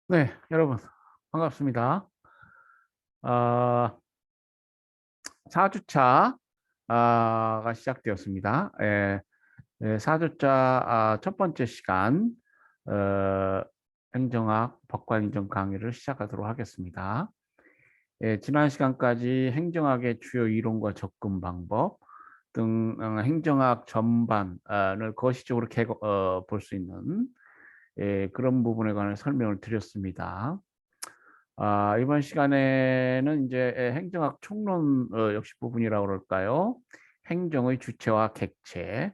네, 여러분 반갑습니다. 아, 4주차가 시작되었습니다. 4주차 첫 번째 시간 어, 행정학 법관인정 강의를 시작하도록 하겠습니다. 지난 시간까지 행정학의 주요 이론과 접근 방법 등 행정학 전반을 거시적으로 볼 수 있는 그런 부분에 관한 설명을 드렸습니다. 이번 시간에는 이제 행정학 총론 역시 부분이라고 그럴까요? 행정의 주체와 객체,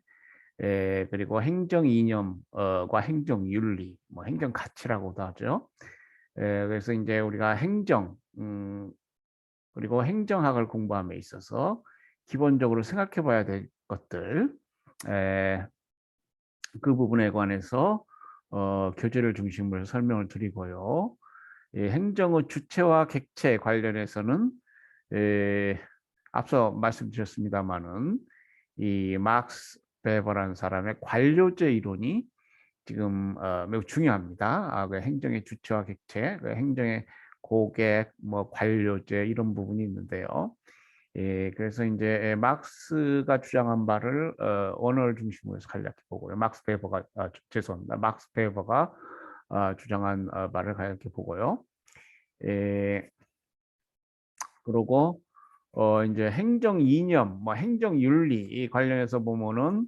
그리고 행정 이념과 행정 윤리, 뭐 행정 가치라고도 하죠. 그래서 이제 우리가 행정 그리고 행정학을 공부함에 있어서 기본적으로 생각해 봐야 될 것들, 에, 그 부분에 관해서 교재를 중심으로 설명을 드리고요. 행정의 주체와 객체 관련해서는 에, 앞서 말씀드렸습니다마는 이 막스 베버라는 사람의 관료제 이론이 지금 매우 중요합니다. 그 행정의 주체와 객체, 그 행정의 고객, 뭐 관료제 이런 부분이 있는데요. 그래서 이제 막스가 주장한 바를 언어를 중심으로 해서 간략히 보고요. 막스 베버가 죄송합니다. 막스 베버가 주장한 바를 간략히 보고요. 예, 그리고 이제 행정 이념, 뭐 행정 윤리 관련해서 보면은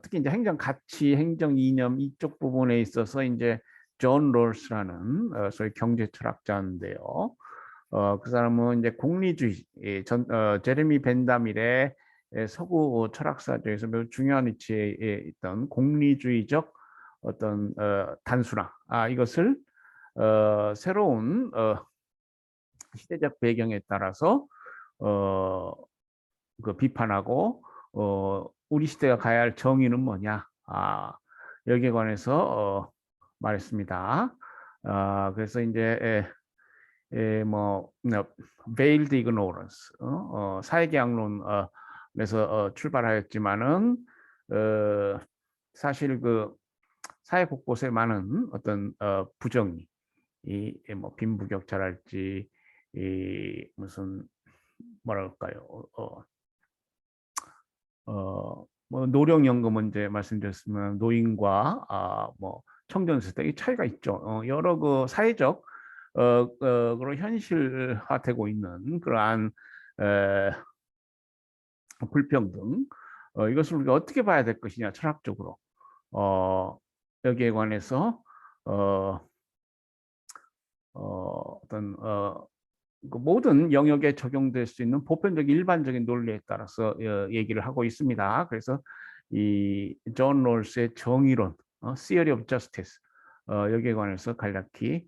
특히 이제 행정 가치, 행정 이념 이쪽 부분에 있어서 이제 존 롤스라는 소위 경제 철학자인데요. 그 사람은 이제 공리주의, 제레미 벤다밀의 서구 철학사 중에서 매우 중요한 위치에 있던 공리주의적 어떤 단순화, 이것을 새로운 시대적 배경에 따라서 어, 그 비판하고 우리 시대가 가야 할 정의는 뭐냐? 여기에 관해서 말했습니다. 그래서 이제 뭐 veiled ignorance, 사회계약론에서 출발하였지만은 사실 그 사회 곳곳에 많은 어떤 부정이 이뭐 빈부격차랄지 이 무슨 뭐랄까요 뭐 노령연금 문제 말씀드렸으면 노인과 뭐 청년세대 이 차이가 있죠. 여러 그 사회적 그런 현실화되고 있는 그러한 에, 불평등 이것을 우리가 어떻게 봐야 될 것이냐 철학적으로 여기에 관해서 어, 어떤 그 모든 영역에 적용될 수 있는 보편적인 일반적인 논리에 따라서 얘기를 하고 있습니다. 그래서 이 존 롤스의 정의론, Theory of Justice 여기에 관해서 간략히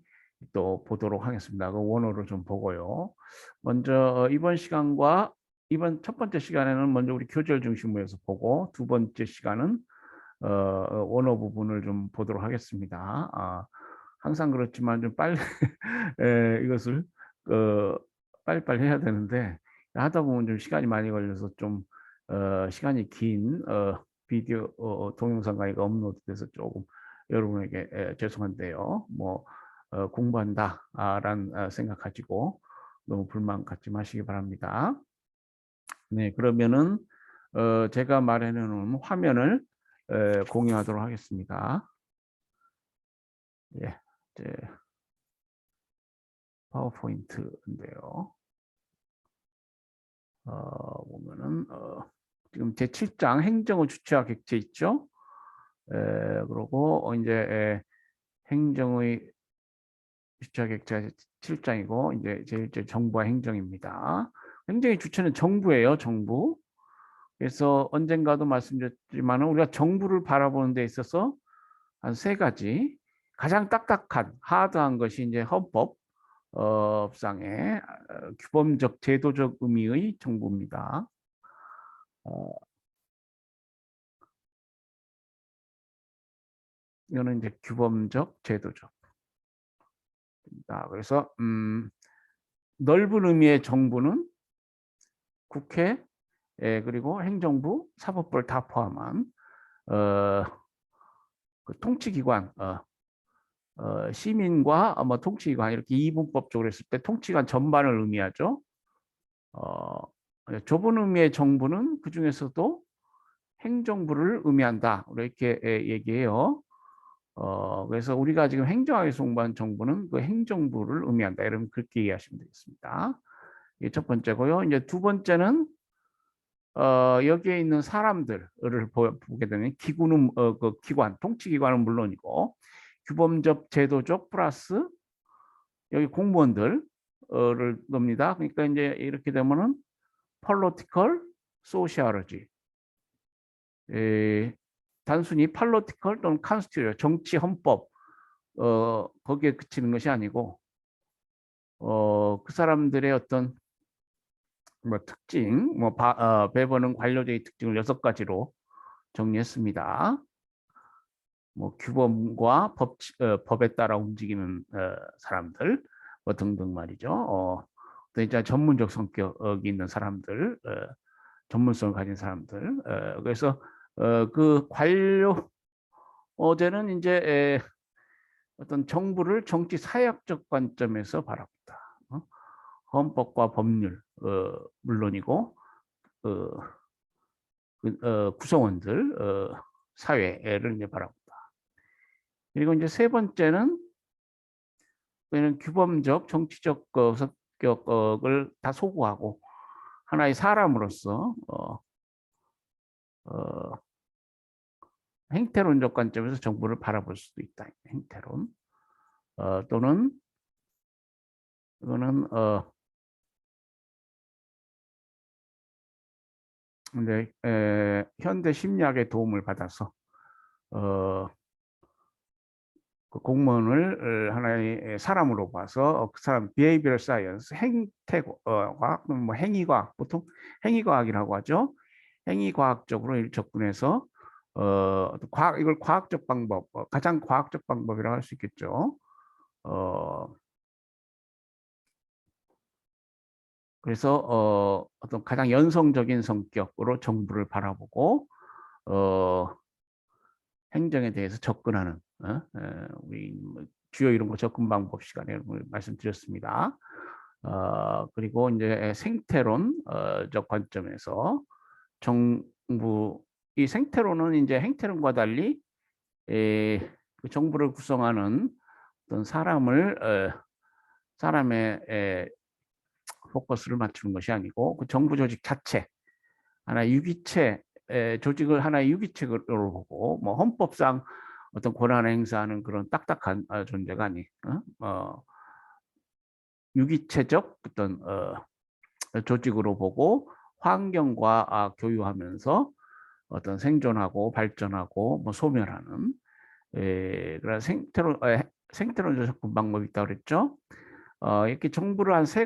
또 보도록 하겠습니다. 그 원어로 좀 보고요. 먼저 이번 첫 번째 시간에는 먼저 우리 교재를 중심으로 해서 보고 두 번째 시간은 원어 부분을 좀 보도록 하겠습니다. 항상 그렇지만 좀 빨리 이것을 어, 빨리빨리 해야 되는데 하다 보면 좀 시간이 많이 걸려서 좀 시간이 긴 비디오 동영상 강의가 업로드돼서 조금 여러분에게 죄송한데요. 뭐 공부한다라는 생각 가지고 너무 불만 갖지 마시기 바랍니다. 네, 그러면은 제가 마련해 화면을 공유하도록 하겠습니다. 예, 이제 파워포인트인데요. 보면은 지금 제7장 행정의 주체와 객체 있죠. 그리고 이제 행정의 주체와 객체 7장이고 이제 제1제 정부와 행정입니다. 행정의 주체는 정부예요, 정부. 그래서 언젠가도 말씀드렸지만 우리가 정부를 바라보는 데 있어서 한 세 가지 가장 딱딱한 하드한 것이 이제 헌법 상의 규범적 제도적 의미의 정부입니다. 이거는 이제 규범적 제도적. 그래서 넓은 의미의 정부는 국회 그리고 행정부, 사법부를 다 포함한 그 통치기관 시민과 뭐 통치기관 이렇게 이분법적으로 했을 때 통치기관 전반을 의미하죠. 좁은 의미의 정부는 그 중에서도 행정부를 의미한다. 이렇게 얘기해요. 그래서 우리가 지금 행정학에서 공부한 정부는 그 행정부를 의미한다. 여러분 그렇게 이해하시면 되겠습니다. 이게 첫 번째고요. 이제 두 번째는 여기에 있는 사람들을 보게 되면 기구는 그 기관, 통치기관은 물론이고 규범적, 제도적 플러스 여기 공무원들을 넣습니다. 그러니까 이제 이렇게 되면은 political sociology. 단순히 political 또는 constitution, 정치 헌법 거기에 그치는 것이 아니고 그 사람들의 어떤 뭐 특징, 뭐 베버는 관료제의 특징을 6가지로 정리했습니다. 뭐 규범과 법에 따라 움직이는 사람들 뭐 등등 말이죠. 또 이제 전문적 성격이 있는 사람들, 전문성을 가진 사람들. 그래서 그 관료제는 이제 어떤 정부를 정치 사회학적 관점에서 바라본다. 헌법과 법률 물론이고 구성원들 사회를 이제 바라본다. 그리고 이제 세 번째는 규범적 정치적 성격을 다 소구하고 하나의 사람으로서 행태론적 관점에서 정부를 바라볼 수도 있다. 행태론 또는 이거는 근데 현대 심리학의 도움을 받아서 그 공무원을 하나의 사람으로 봐서 그 사람 behavioral science 행태과학 뭐 행위과학 보통 행위과학이라고 하죠. 행위과학적으로 접근해서 이걸 과학적 방법 가장 과학적 방법이라고 할 수 있겠죠. 그래서 어떤 가장 연성적인 성격으로 정부를 바라보고 행정에 대해서 접근하는 우리 주요 이런 거 접근 방법 시간에 말씀드렸습니다. 그리고 이제 생태론적 관점에서 정부 이 생태론은 이제 행태론과 달리 그 정부를 구성하는 어떤 사람의 포커스를 맞추는 것이 아니고 그 정부 조직 자체 하나의 유기체 조직을 하나의 유기체로 보고 뭐 헌법상 어떤 권한을 행사하는 그런 딱딱한 존재가 아닌 유기체적 어떤 조직으로 보고 환경과 교유하면서 어떤 생존하고 발전하고 뭐 소멸하는 그런 생태론적 접근 방법이 있다고 그랬죠. 이렇게 정부를 한 세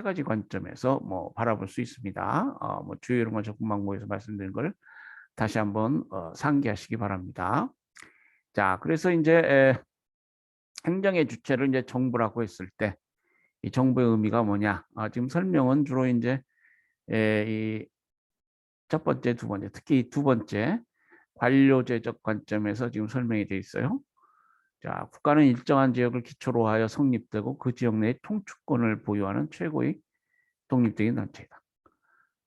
가지 관점에서 뭐 바라볼 수 있습니다. 뭐 주요 이런 거 접근 방법에서 말씀드린 걸 다시 한번 상기하시기 바랍니다. 자, 그래서 이제 행정의 주체를 이제 정부라고 했을 때 이 정부의 의미가 뭐냐? 지금 설명은 주로 이제 이 첫 번째, 두 번째, 특히 두 번째 관료제적 관점에서 지금 설명이 되어 있어요. 자, 국가는 일정한 지역을 기초로 하여 성립되고 그 지역 내에 통치권을 보유하는 최고의 독립적인 단체이다.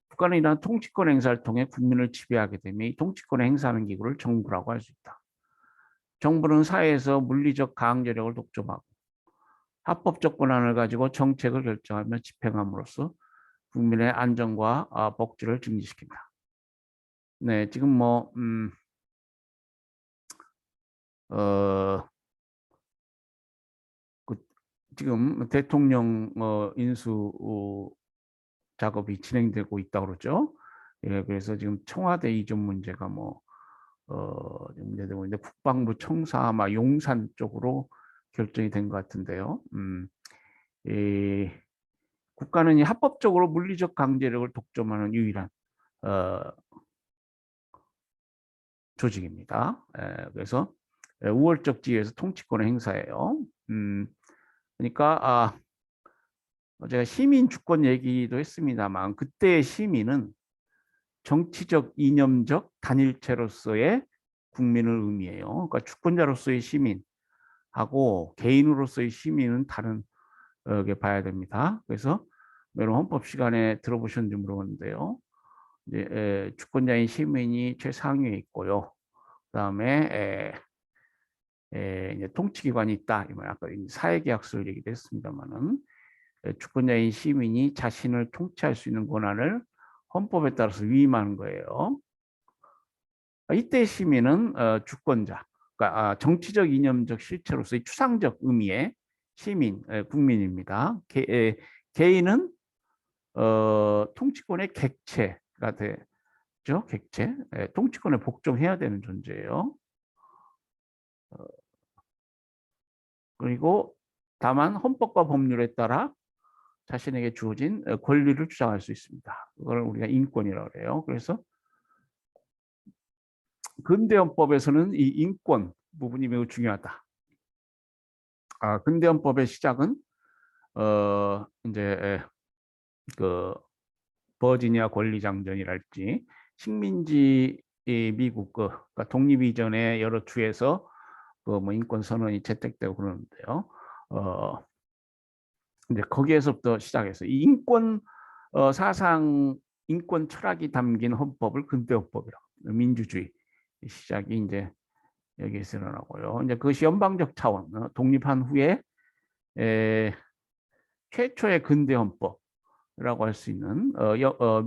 국가는 이러한 통치권 행사를 통해 국민을 지배하게 되며 이 통치권을 행사하는 기구를 정부라고 할 수 있다. 정부는 사회에서 물리적 가항제력을 독점하고 합법적 권한을 가지고 정책을 결정하며 집행함으로써 국민의 안전과 복지를 증진시킨다. 네, 지금 뭐 지금 대통령 인수 작업이 진행되고 있다고 그러죠. 예, 그래서 지금 청와대 이전 문제가 뭐 문제되고 있는데 국방부 청사 아마 용산 쪽으로 결정이 된 것 같은데요. 국가는 이 합법적으로 물리적 강제력을 독점하는 유일한 조직입니다. 그래서 우월적 지위에서 통치권을 행사해요. 그러니까 제가 시민 주권 얘기도 했습니다만 그때의 시민은 정치적 이념적 단일체로서의 국민을 의미해요. 그러니까 주권자로서의 시민, 하고 개인으로서의 심의는 다른 게 봐야 됩니다. 그래서 여러분 헌법 시간에 들어보셨는지 모르겠는데요. 이제 주권자인 시민이 최상위에 있고요. 그다음에 이제 통치기관이 있다. 이 말 아까 사회계약서를 얘기도 했습니다만은 주권자인 시민이 자신을 통치할 수 있는 권한을 헌법에 따라서 위임하는 거예요. 이때 시민은 주권자, 그러니까 정치적 이념적 실체로서의 추상적 의미의 시민, 국민입니다. 개인은 통치권의 객체가 되죠. 객체, 통치권에 복종해야 되는 존재예요. 그리고 다만 헌법과 법률에 따라 자신에게 주어진 권리를 주장할 수 있습니다. 그걸 우리가 인권이라고 해요. 그래서 근대헌법에서는 이 인권 부분이 매우 중요하다. 근대헌법의 시작은 이제 그 버지니아 권리장전이랄지 식민지 미국 그러니까 독립 이전의 여러 주에서 뭐 인권 선언이 채택되고 그러는데요. 이제 거기에서부터 시작해서 이 인권 사상, 인권 철학이 담긴 헌법을 근대헌법이라고 민주주의 시작이 이제 여기에서 일어나고요. 이제 그것이 연방적 차원, 독립한 후에 최초의 근대 헌법이라고 할 수 있는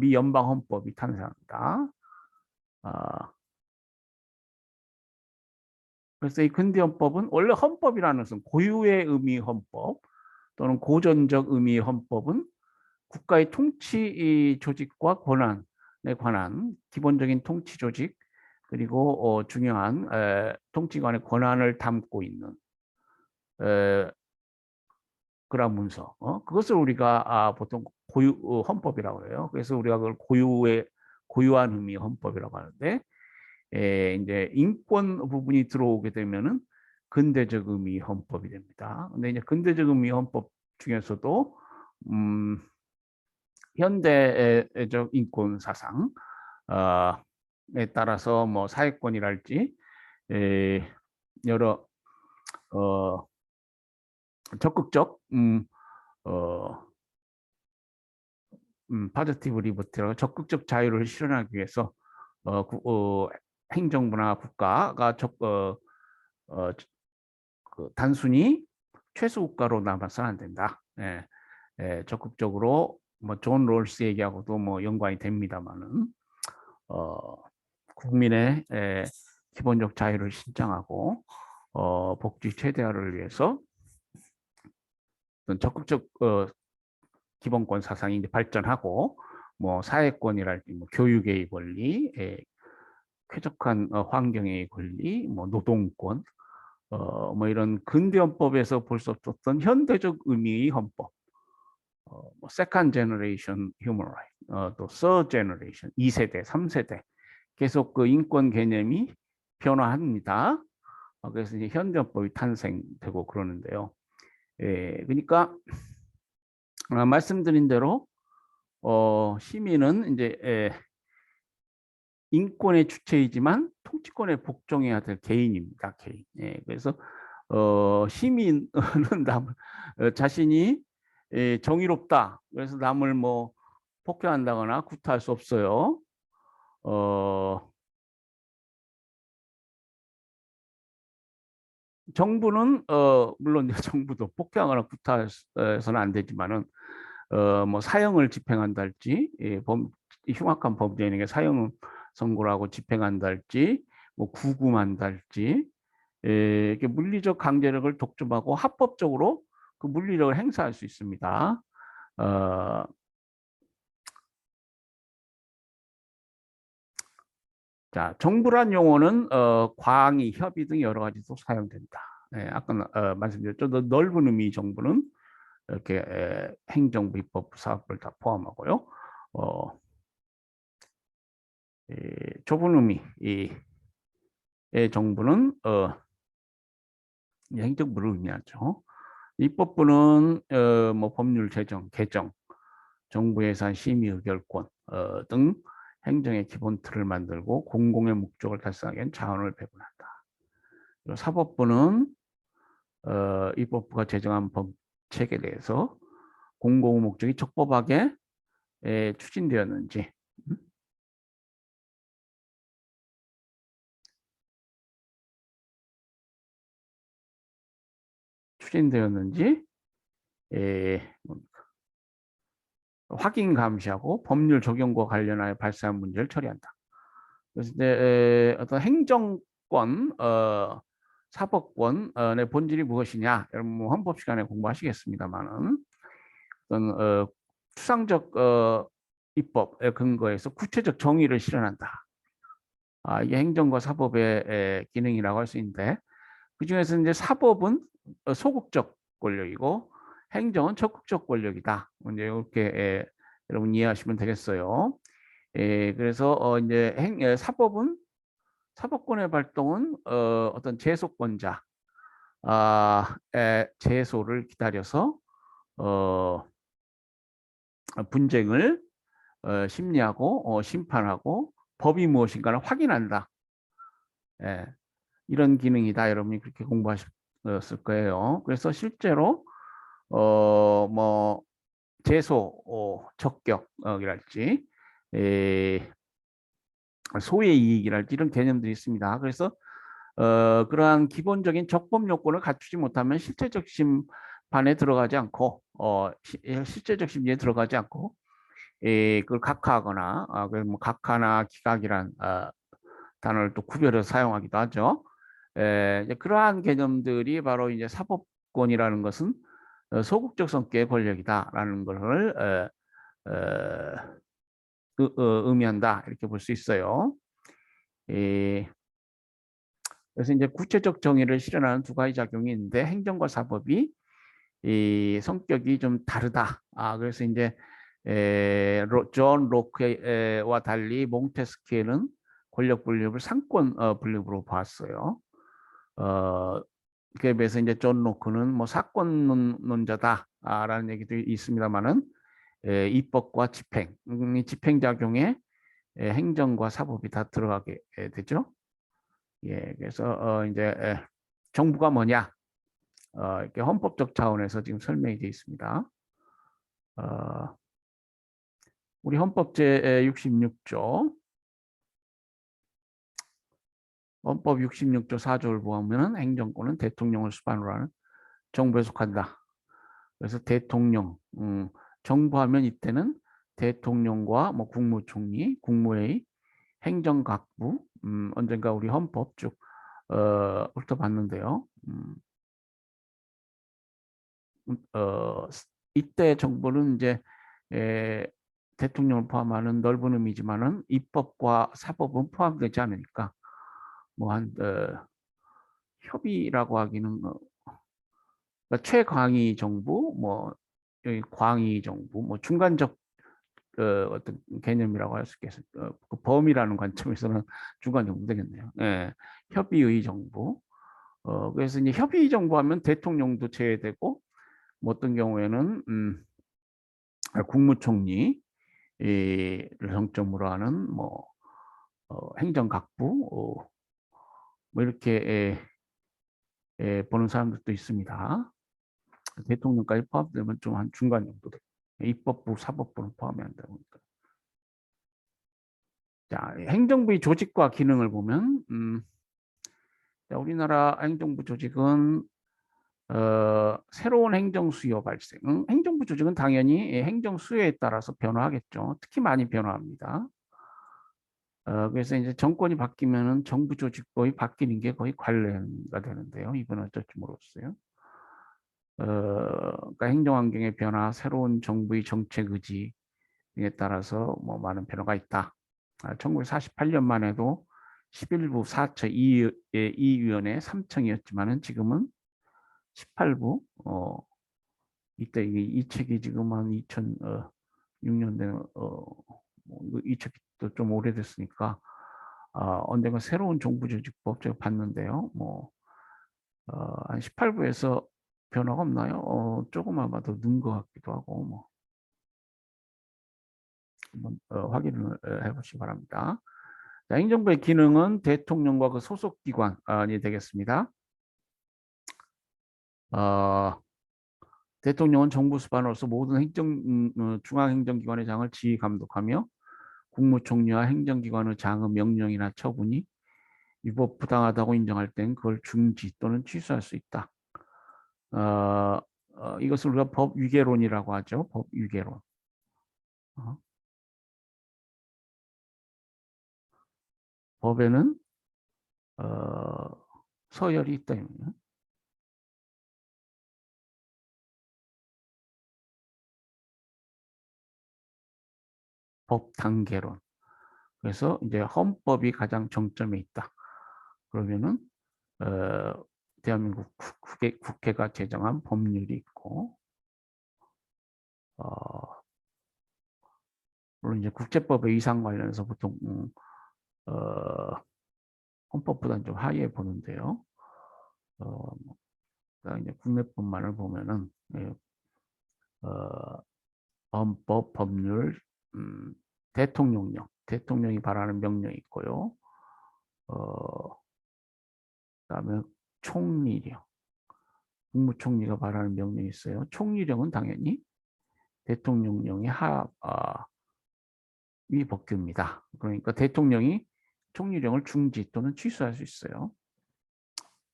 미 연방 헌법이 탄생합니다. 그래서 이 근대 헌법은 원래 헌법이라는 것은 고유의 의미 헌법 또는 고전적 의미의 헌법은 국가의 통치 조직과 권한에 관한 기본적인 통치 조직 그리고 중요한 통치관의 권한을 담고 있는 그런 문서, 그것을 우리가 보통 헌법이라고 해요. 그래서 우리가 그걸 고유한 의미 헌법이라고 하는데, 이제 인권 부분이 들어오게 되면은 근대적 의미 헌법이 됩니다. 근데 이제 근대적 의미 헌법 중에서도 현대적 인권 사상 에 따라서 뭐 사회권이랄지 여러 적극적 파지티브 리버티라고 적극적 자유를 실현하기 위해서 행정부나 국가가 단순히 최소국가로 남아서는 안 된다. 적극적으로 뭐 존 롤스 얘기하고도 뭐 연관이 됩니다만은 국민의 기본적 자유를 신장하고 복지 최대화를 위해서 적극적 기본권 사상이 이제 발전하고 뭐 사회권이랄지 뭐 교육의 권리, 쾌적한 환경의 권리, 뭐 노동권, 뭐 이런 근대헌법에서 볼 수 없었던 현대적 의미의 헌법, 뭐 세컨드 제너레이션 휴먼 라이트, 또 서드 제너레이션 2세대, 3세대 계속 그 인권 개념이 변화합니다. 그래서 이제 현대헌법이 탄생되고 그러는데요. 그러니까 말씀드린 대로 시민은 이제 인권의 주체이지만 통치권에 복종해야 될 개인입니다. 개인. 그래서 시민은 남을 자신이 정의롭다. 그래서 남을 뭐 폭행한다거나 구타할 수 없어요. 정부는 물론 정부도 폭행하거나 구타해서는 안 되지만은 뭐 사형을 집행한다 할지 흉악한 범죄인에게 사형 선고를 하고 집행한다 할지 뭐 구금한다 할지 이렇게 물리적 강제력을 독점하고 합법적으로 그 물리력을 행사할 수 있습니다. 자, 정부란 용어는 광의, 협의 등 여러 가지도 사용된다. 아까 말씀드렸죠. 넓은 의미 정부는 이렇게 행정부, 입법부, 사업부를 다 포함하고요. 좁은 의미의 정부는 행정부를 의미하죠. 입법부는 뭐 법률 제정, 개정, 정부 예산 심의 의결권 등 행정의 기본 틀을 만들고 공공의 목적을 달성하기 위한 자원을 배분한다. 사법부는 입법부가 제정한 법책에 대해서 공공 목적이 적법하게 추진되었는지, 추진되었는지 확인 감시하고 법률 적용과 관련하여 발생한 문제를 처리한다. 그래서 이제 어떤 행정권, 사법권의 본질이 무엇이냐, 여러분 뭐 헌법 시간에 공부하시겠습니다만은 어떤 추상적 입법에 근거해서 구체적 정의를 실현한다. 이게 행정과 사법의 기능이라고 할 수 있는데, 그 중에서 이제 사법은 소극적 권력이고 행정은 적극적 권력이다. 이제 이렇게 여러분 이해하시면 되겠어요. 그래서 이제 사법은 사법권의 발동은 어떤 제소권자 제소를 기다려서 분쟁을 심리하고 심판하고 법이 무엇인가를 확인한다. 이런 기능이다. 여러분이 그렇게 공부하셨을 거예요. 그래서 실제로 뭐 제소 적격이랄지 소의 이익이랄지 이런 개념들이 있습니다. 그래서 그러한 기본적인 적법 요건을 갖추지 못하면 실체적 심판에 들어가지 않고 실제적 심리에 들어가지 않고 그걸 각하하거나 뭐 각하나 기각이란 단어를 또 구별해서 사용하기도 하죠. 이제 그러한 개념들이 바로 이제 사법권이라는 것은 소극적 성격의 권력이다라는 것을 의미한다 이렇게 볼 수 있어요. 그래서 이제 구체적 정의를 실현하는 두 가지 작용이 있는데 행정과 사법이 이 성격이 좀 다르다. 그래서 이제 존 로크와 달리 몽테스키에는 권력 분립을 상권 분립으로 봤어요. 그에 비해서 이제 존 로크는 뭐 사권론자다라는 얘기도 있습니다만은 입법과 집행, 집행 작용에 행정과 사법이 다 들어가게 되죠. 그래서 이제 정부가 뭐냐, 이렇게 헌법적 차원에서 지금 설명이 되어 있습니다. 우리 헌법 제 66조, 헌법 66조 4조를 보면 행정권은 대통령을 수반으로 하는 정부에 속한다. 그래서 대통령, 정부하면 이때는 대통령과 뭐 국무총리, 국무회의, 행정각부, 언젠가 우리 헌법 쭉 훑어봤는데요. 이때 정부는 이제 대통령을 포함하는 넓은 의미지만은 입법과 사법은 포함되지 않으니까 뭐한 협의라고 하기는 그러니까 최광의 정부, 뭐 광의 정부, 뭐 중간적 어떤 개념이라고 할 수 있겠어요. 그 범위라는 관점에서는 중간 정부 되겠네요. 협의의 정부. 그래서 이제 협의 정부하면 대통령도 제외되고 뭐 어떤 경우에는 국무총리를 정점으로 하는 뭐 행정각부 뭐 이렇게 보는 사람들도 있습니다. 대통령까지 포함되면 좀 한 중간 정도 돼요. 입법부, 사법부는 포함이 안 되니까. 자, 행정부의 조직과 기능을 보면 자, 우리나라 행정부 조직은 새로운 행정 수요 발생. 행정부 조직은 당연히 행정 수요에 따라서 변화하겠죠. 특히 많이 변화합니다. 그래서 이제 정권이 바뀌면은 정부 조직법이 바뀌는 게 거의 관례가 되는데요. 이건 어쩔지 모르겠어요. 그러니까 행정 환경의 변화, 새로운 정부의 정책 의지 등에 따라서 뭐 많은 변화가 있다. 1948년만 해도 11부 4처 2위원회 3청이었지만은 지금은 18부 이때 이 책이 지금 한 2006년 된 이 책도 좀 오래됐으니까 언젠가 새로운 정부 조직법 제가 봤는데요. 뭐 한 18부에서 변화가 없나요? 조금 아마 더 는 것 같기도 하고 뭐 한번 확인을 해보시기 바랍니다. 자, 행정부의 기능은 대통령과 그 소속 기관이 되겠습니다. 어, 대통령은 정부 수반으로서 모든 중앙행정기관의 장을 지휘 감독하며 국무총리와 행정기관의 장의 명령이나 처분이 위법 부당하다고 인정할 땐 그걸 중지 또는 취소할 수 있다. 어, 이것을 우리가 법위계론이라고 하죠. 법위계론. 어, 법에는 서열이 있다. 법 단계론. 그래서 이제 헌법이 가장 정점에 있다. 그러면은 대한민국 국회가 제정한 법률이 있고, 물론 이제 국제법의 이상 관련해서 보통 어, 헌법보다는 좀 하위에 보는데요. 어, 그다음에 이제 국내법만을 보면은 예, 어, 헌법, 법률, 대통령령, 대통령이 발하는 명령이 있고요. 그다음에 총리령, 국무총리가 발하는 명령이 있어요. 총리령은 당연히 대통령령의 위 법규입니다. 그러니까 대통령이 총리령을 중지 또는 취소할 수 있어요.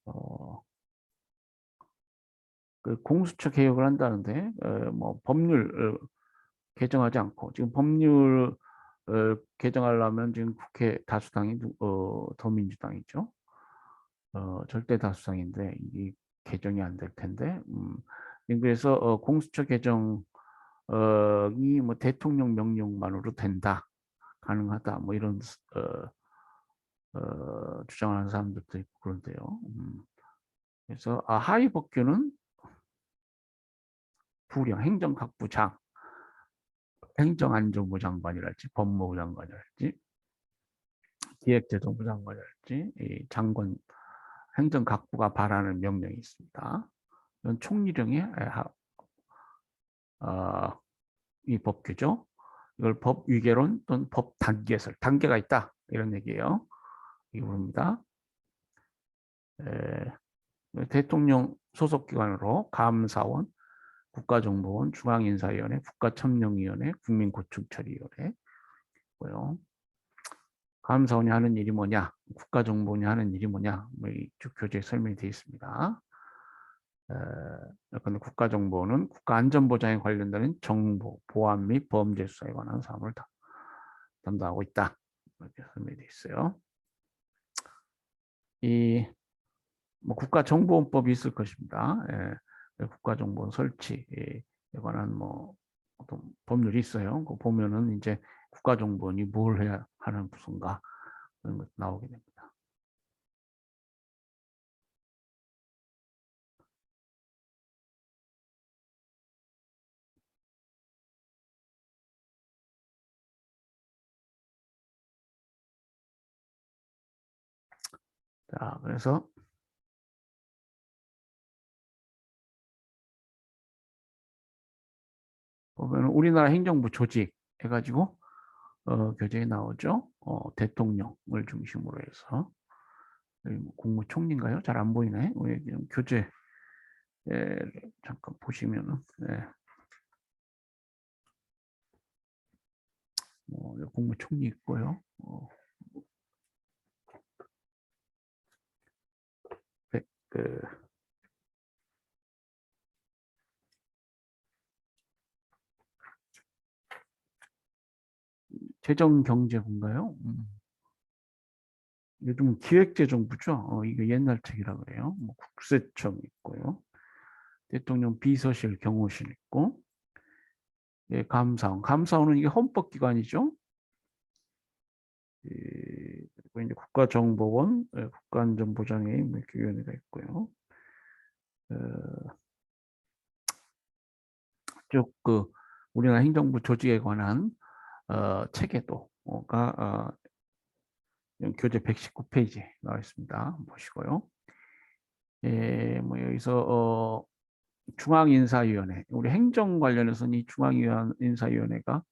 어, 그 공수처 개혁을 한다는데 뭐 법률 개정하지 않고 지금 법률 개정하려면 지금 국회 다수당이 더민주당이죠. 절대 다수당인데 이 개정이 안 될 텐데. 그래서 공수처 개정이 뭐 대통령 명령만으로 된다, 가능하다, 뭐 이런 주장하는 사람들도 있고 그런데요. 그래서 하위 법규는 부령, 행정각부장, 행정안전부 장관이랄지, 법무부 장관이랄지, 기획재정부 장관이랄지, 이 장관, 행정각부가 발하는 명령이 있습니다. 이건 총리령의 이 법규죠. 이걸 법위계론 또는 법단계설, 단계가 있다, 이런 얘기예요. 이겁니다. 대통령 소속기관으로 감사원, 국가정보원, 중앙인사위원회, 국가천명위원회, 국민고충처리위원회 고요. 감사원이 하는 일이 뭐냐, 국가정보원이 하는 일이 뭐냐, 뭐 이쪽 교재에 설명이 되어 있습니다. 근데 국가정보원은 국가안전보장에 관련되는 정보, 보안 및 범죄 수사에 관한 사항을 담당하고 있다. 이렇게 설명이 되어 있어요. 이 뭐 국가정보원법이 있을 것입니다. 국가정보원 설치에 관한 뭐 어떤 법률이 있어요. 그 보면은 이제 국가정보원이 뭘 해야 하는 부서인가 그런 것 나오게 됩니다. 자, 그래서 보면 우리나라 행정부 조직 해가지고 교재에 나오죠. 대통령을 중심으로 해서 뭐 국무총리인가요? 잘 안 보이네. 우리 교재 잠깐 보시면은 국무총리 있고요. 그 재정경제부인가요? 요즘은 기획재정부죠. 이거 옛날 책이라 그래요. 뭐 국세청 있고요. 대통령 비서실, 경호실 있고, 예, 감사원. 감사원은 이게 헌법기관이죠. 그리고 이제 국가정보원, 예, 국가안전보장회의 뭐 이렇게 위원회가 있고요. 쭉그 우리나라 행정부 조직에 관한 체계도가 교재 119페이지에 나와 있습니다. 보시고요. 예, 뭐 여기서 중앙인사위원회, 우리 행정 관련해서는 이 중앙인사위원회가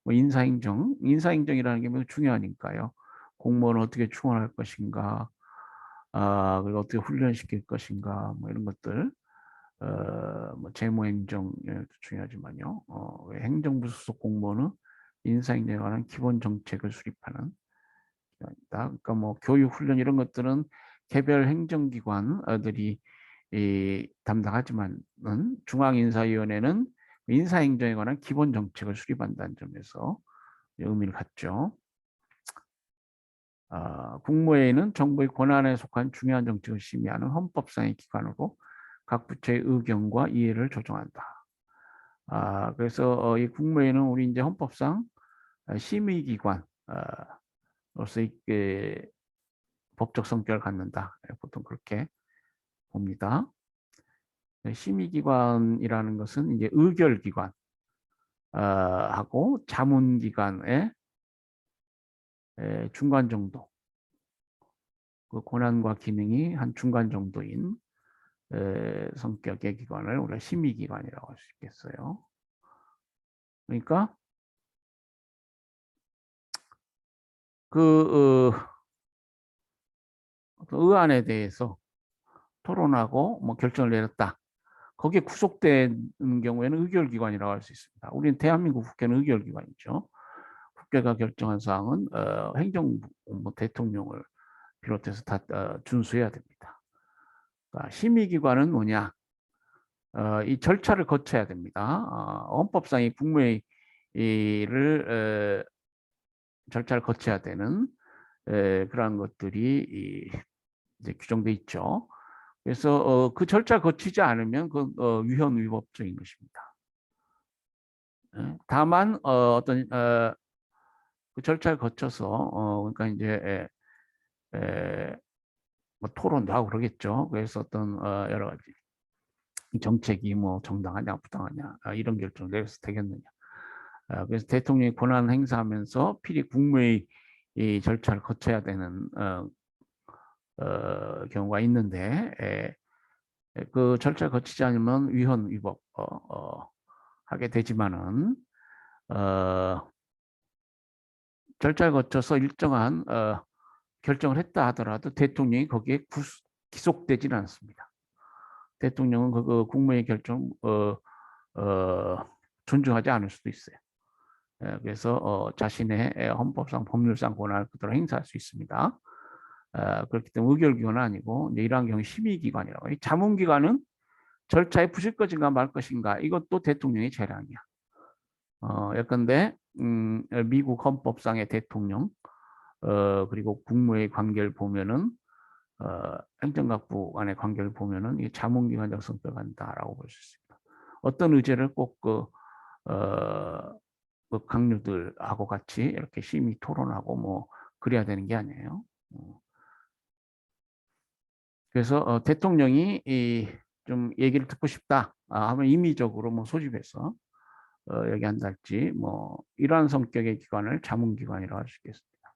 뭐 인사행정이라는 게 매우 중요하니까요. 공무원을 어떻게 충원할 것인가, 그리고 어떻게 훈련시킬 것인가, 뭐 이런 것들 뭐 재무행정 중요하지만요. 행정부 소속 공무원은 인사행정에 관한 기본 정책을 수립하는 기관이다. 그러니까 뭐 교육, 훈련 이런 것들은 개별 행정기관들이 담당하지만은 중앙인사위원회는 인사행정에 관한 기본 정책을 수립한다는 점에서 의미를 갖죠. 국무회의는 정부의 권한에 속한 중요한 정책을 심의하는 헌법상의 기관으로 각 부처의 의견과 이해를 조정한다. 그래서 이 국무회의는 우리 이제 헌법상 심의기관으로서 법적 성격을 갖는다. 보통 그렇게 봅니다. 심의기관이라는 것은 이제 의결기관 하고 자문기관의 중간 정도, 그 권한과 기능이 한 중간 정도인 성격의 기관을 우리가 심의기관이라고 할 수 있겠어요. 그러니까 그 의안에 대해서 토론하고 뭐 결정을 내렸다. 거기에 구속되는 경우에는 의결기관이라고 할 수 있습니다. 우리는 대한민국 국회는 의결기관이죠. 국회가 결정한 사항은 행정부, 뭐 대통령을 비롯해서 다 준수해야 됩니다. 그러니까 심의기관은 뭐냐? 이 절차를 거쳐야 됩니다. 헌법상의 국무회의를 절차를 거쳐야 되는 그러한 것들이 이제 규정돼 있죠. 그래서 그 절차를 거치지 않으면 그 위헌 위법적인 것입니다. 다만 어떤 그 절차를 거쳐서 그러니까 이제 뭐 토론도 하고 그러겠죠. 그래서 어떤 여러 가지 정책이 뭐 정당하냐 부당하냐 이런 결정을 내려서 되겠느냐. 그래서 대통령이 권한 행사하면서 필히 국무회의 이 절차를 거쳐야 되는 경우가 있는데 그 절차를 거치지 않으면 위헌 위법 하게 되지만은 절차를 거쳐서 일정한 결정을 했다 하더라도 대통령이 거기에 기속되지는 않습니다. 대통령은 그 국무회의 결정 존중하지 않을 수도 있어요. 그래서 자신의 헌법상 법률상 권한을 그대로 행사할 수 있습니다. 그렇기 때문에 의결기관은 아니고 이제 이러한 경우 심의기관이라고 해요. 자문기관은 절차에 부실 것인가 말 것인가 이것도 대통령의 재량이야. 예컨대 미국 헌법상의 대통령 그리고 국무회의 관계를 보면은 행정각부 간의 관계를 보면은 이 자문기관적 성격을 한다라고 볼 수 있습니다. 어떤 의제를 꼭 그 강요들하고 같이 이렇게 심의 토론하고 뭐 그래야 되는 게 아니에요. 그래서 대통령이 좀 얘기를 듣고 싶다 하면 임의적으로 뭐 소집해서 얘기한달지 뭐 이러한 성격의 기관을 자문기관이라고 할 수 있겠습니다.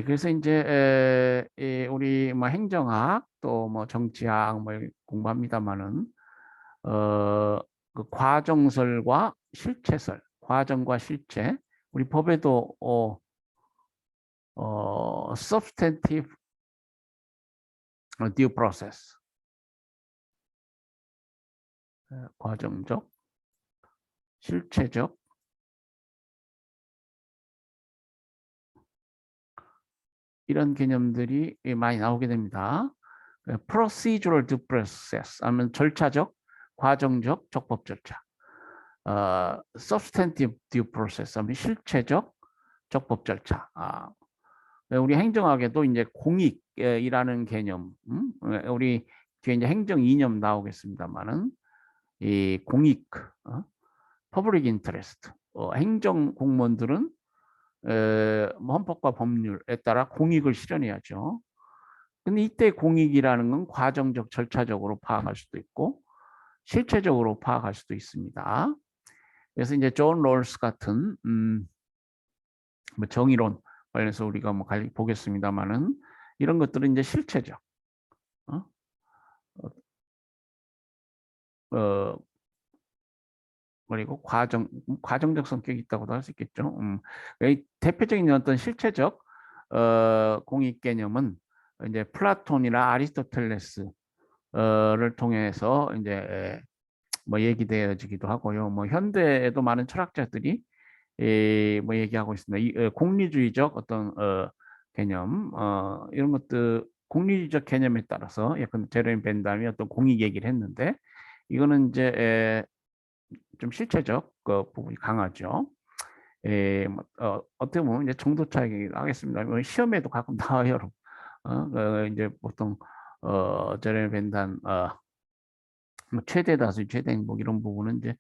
그래서 이제 우리 뭐 행정학 또 뭐 정치학 뭐 공부합니다만은 그 과정설과 실체설, 과정과 실체, 우리 법에도 substantive due process, 과정적, 실체적, 이런 개념들이 많이 나오게 됩니다. procedural due process 하면 절차적, 과정적, 적법 절차. substantive due process 하면 실체적, 적법 절차. 우리 행정학에도 이제 공익이라는 개념, 우리 뒤에 이제 행정 이념 나오겠습니다만은 이 공익, public interest, 행정 공무원들은 뭐 헌법과 법률에 따라 공익을 실현해야죠. 근데 이때 공익이라는 건 과정적, 절차적으로 파악할 수도 있고 실체적으로 파악할 수도 있습니다. 그래서 이제 존 롤스 같은 뭐 정의론 관련해서 우리가 뭐 보겠습니다만은 이런 것들은 이제 실체적, 그리고 과정적 성격이 있다고도 할 수 있겠죠. 대표적인 어떤 실체적 공익 개념은 이제 플라톤이나 아리스토텔레스 를 통해서 이제 뭐 얘기되어지기도 하고요. 뭐 현대에도 많은 철학자들이 뭐 얘기하고 있습니다. 공리주의적 어떤 개념 이런 것들 공리주의적 개념에 따라서 약간 제레미 벤담이 어떤 공익 얘기를 했는데 이거는 이제 좀 실체적 그 부분이 강하죠. 뭐, 어떻게 보면 이제 정도 차이가 하겠습니다. 뭐 시험에도 가끔 나와요, 여러분. 이제 보통 제레미 벤담 뭐 최대 다수, 최대 행복 이런 부분은 이제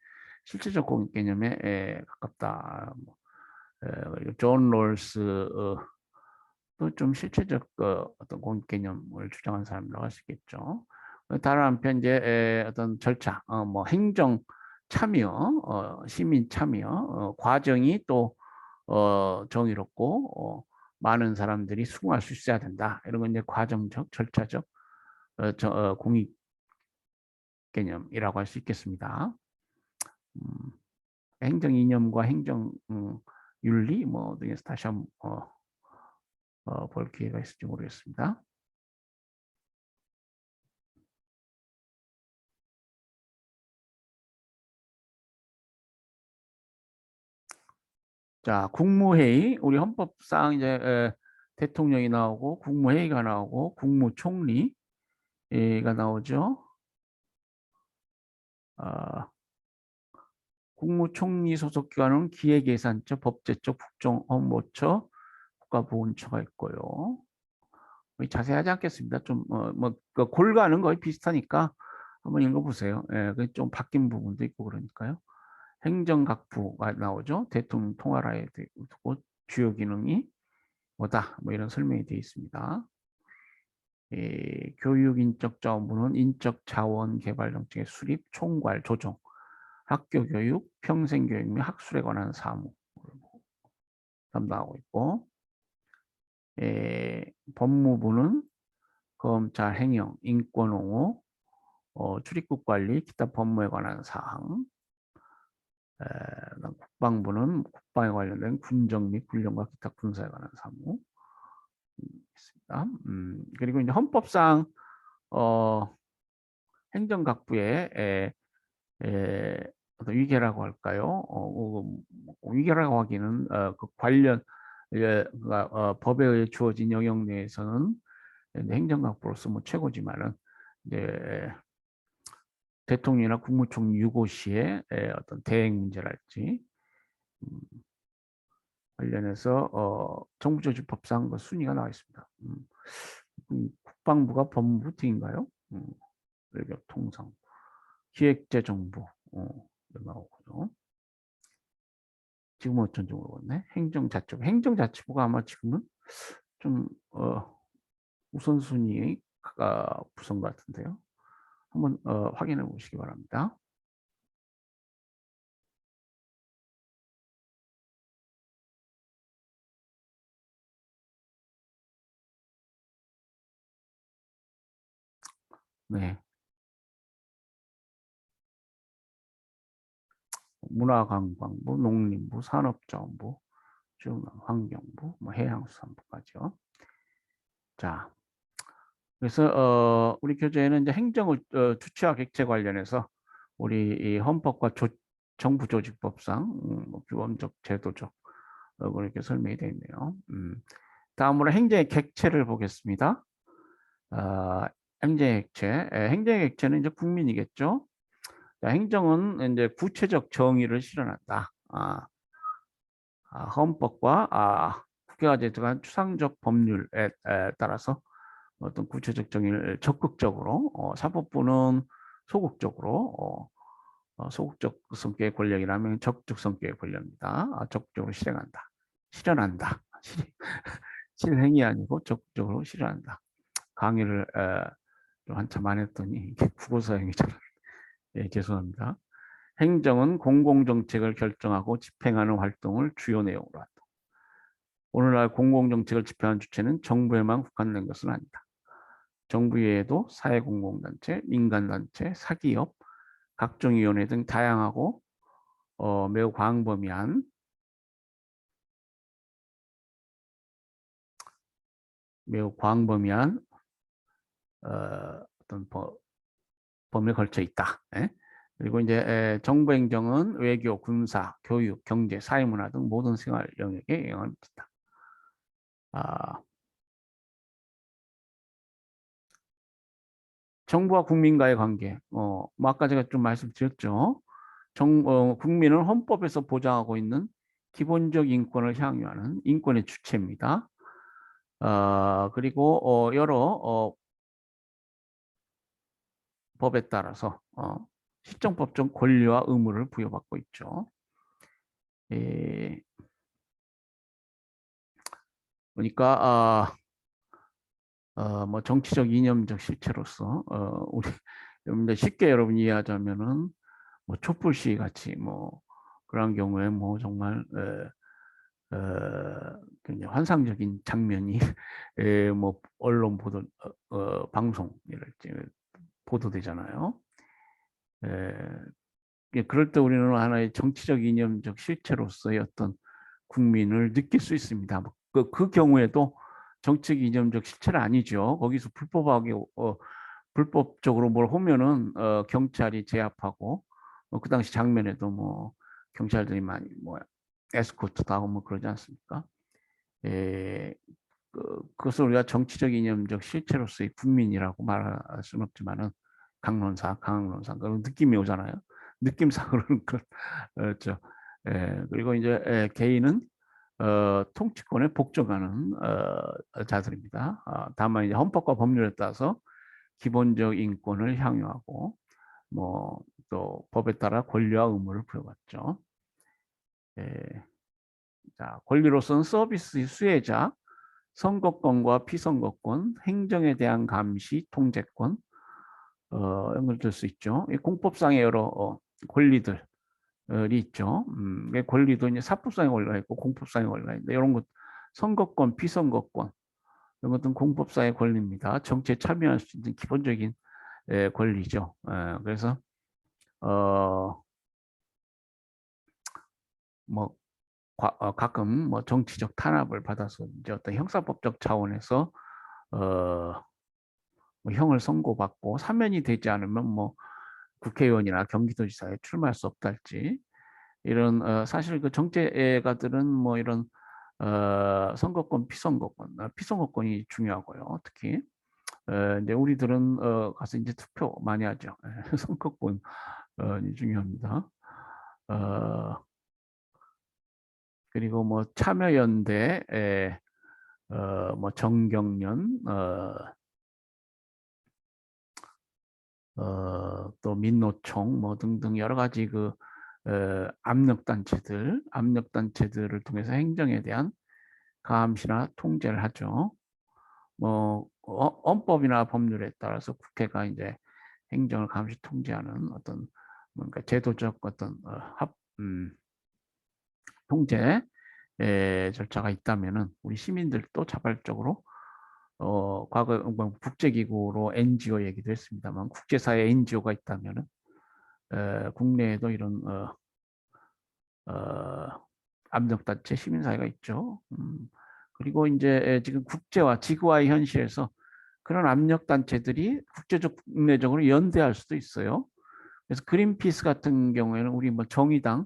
실체적 공익 개념에 가깝다. 뭐, 그리고 존 롤스 또좀 실체적 어떤 공익 개념을 주장한 사람이라고 할 수 있겠죠. 다른 한편 이제 어떤 절차, 뭐 행정 참여, 시민 참여 과정이 또 정의롭고 많은 사람들이 수긍할 수 있어야 된다. 이런 건 이제 과정적, 절차적 공익 개념이라고 할 수 있겠습니다. 음, 행정 이념과 행정 윤리 뭐 등에서 다시 한번 볼 기회가 있을지 모르겠습니다. 자, 국무회의, 우리 헌법상 이제 대통령이 나오고 국무회의가 나오고 국무총리가 나오죠. 국무총리 소속 기관은 기획예산처, 법제처, 국정원모처, 국가보훈처가 있고요. 자세하지 않겠습니다. 좀 뭐 그 골과는 거의 비슷하니까 한번 읽어보세요. 예, 좀 바뀐 부분도 있고 그러니까요. 행정각부가 나오죠. 대통령 통할하에 두고 주요 기능이 뭐다. 뭐 이런 설명이 되어 있습니다. 교육인적자원부는 인적자원 개발 정책의 수립, 총괄, 조정, 학교교육, 평생교육 및 학술에 관한 사무 담당하고 있고, 법무부는 검찰, 행영, 인권옹호, 출입국 관리, 기타 법무에 관한 사항, 국방부는 국방에 관련된 군정 및 군령과 기타 군사에 관한 사무 있습니다. 그리고 이제 헌법상 행정각부의 어떤 위계라고 할까요? 위계라고 하기는 그 관련 법에 의해 주어진 영역 내에서는 행정각부로서 뭐 최고지만은 이제 대통령이나 국무총리 유고시에 어떤 대행 문제랄지 관련해서 정부조직법상 그 순위가 나와 있습니다. 국방부가 법무부 뒤인가요? 외교 통상 기획재정부 나오고요. 지금 어쩐지 모르겠네. 행정자치부. 행정자치부가 아마 지금은 좀 우선순위가 부선 같은데요. 한번 확인해 보시기 바랍니다. 네, 문화관광부, 농림부, 산업자원부, 환경부, 뭐 해양수산부까지요. 자, 그래서 우리 교재에는 이제 행정을 주체와 객체 관련해서 우리 이 헌법과 정부 조직법상 뭐 규범적, 제도적 이렇게 설명이 되어 있네요. 다음으로 행정의 객체를 보겠습니다. 행정의 객체, 행정의 객체는 이제 국민이겠죠. 자, 행정은 이제 구체적 정의를 실현한다. 헌법과 국회가 제정한 추상적 법률에 따라서 어떤 구체적 정의를 적극적으로 사법부는 소극적으로 소극적 성격의 권력이라면 적극적 성격의 권력입니다. 적극적으로 실행한다. 실현한다. 실행이 아니고 적극적으로 실현한다. 강의를 좀 한참 안 했더니 이게 국어 사용이잖아요. 예, 죄송합니다. 행정은 공공정책을 결정하고 집행하는 활동을 주요 내용으로 한다. 오늘날 공공정책을 집행하는 주체는 정부에만 국한된 것은 아니다. 정부 외에도 사회공공단체, 민간단체, 사기업, 각종위원회 등 다양하고 매우 광범위한 어떤 범위에 걸쳐 있다. 예? 그리고 이제 정부 행정은 외교, 군사, 교육, 경제, 사회문화 등 모든 생활 영역에 영향을 미친다. 정부와 국민과의 관계. 뭐 아까 제가 좀 말씀드렸죠. 국민은 헌법에서 보장하고 있는 기본적 인권을 향유하는 인권의 주체입니다. 그리고 여러 법에 따라서 실정법적 권리와 의무를 부여받고 있죠. 예, 그러니까 뭐 정치적 이념적 실체로서 우리 여러분들 쉽게 여러분 이해하자면은 뭐 촛불 시위 같이 뭐 그런 경우에 뭐 정말 굉장히 환상적인 장면이 뭐 언론 보도 방송 이럴 때 보도되잖아요. 그럴 때 우리는 하나의 정치적 이념적 실체로서의 어떤 국민을 느낄 수 있습니다. 뭐 그 경우에도 정치적 이념적 실체는 아니죠. 거기서 불법적으로 뭘 하면은 경찰이 제압하고 그 당시 장면에도 뭐 경찰들이 많이 뭐 에스코트 다고 뭐 그러지 않습니까? 예, 그것을 우리가 정치적 이념적 실체로서의 국민이라고 말할 수는 없지만은 강론사 그런 느낌이 오잖아요. 느낌상으로는 그렇죠. 그리고 이제 개인은 통치권에 복종하는 자들입니다. 다만 이제 헌법과 법률에 따라서 기본적 인권을 향유하고 뭐 또 법에 따라 권리와 의무를 부여받죠. 예, 자, 권리로서는 서비스 수혜자, 선거권과 피선거권, 행정에 대한 감시, 통제권 연결될 수 있죠. 공법상의 여러 권리들이 있죠. 권리도 이제 사법상의 권리가 있고 공법상의 권리가 있는데 이런 것 선거권, 피선거권 이런 것들은 공법상의 권리입니다. 정치에 참여할 수 있는 기본적인 권리죠. 그래서 뭐 가끔 뭐 정치적 탄압을 받아서 이제 어떤 형사법적 차원에서 뭐 형을 선고받고 사면이 되지 않으면 뭐 국회의원이나 경기도지사에 출마할 수 없다 할지 이런 사실 그 정치가들은 뭐 이런 선거권, 피선거권이 중요하고요. 특히 이제 우리들은 가서 이제 투표 많이 하죠. 선거권이 중요합니다. 그리고 뭐 참여연대, 뭐 정경련, 또 민노총 뭐 등등 여러 가지 그 압력단체들을 통해서 행정에 대한 감시나 통제를 하죠. 뭐 헌법이나 법률에 따라서 국회가 이제 행정을 감시 통제하는 어떤 뭔가 제도적 어떤 통제 절차가 있다면은 우리 시민들도 자발적으로 과거 뭐 국제기구로 NGO 얘기도 했습니다만 국제사회 NGO가 있다면은 국내에도 이런 압력단체 시민사회가 있죠. 그리고 이제 지금 국제와 지구와의 현실에서 그런 압력단체들이 국제적 국내적으로 연대할 수도 있어요. 그래서 그린피스 같은 경우에는 우리 뭐 정의당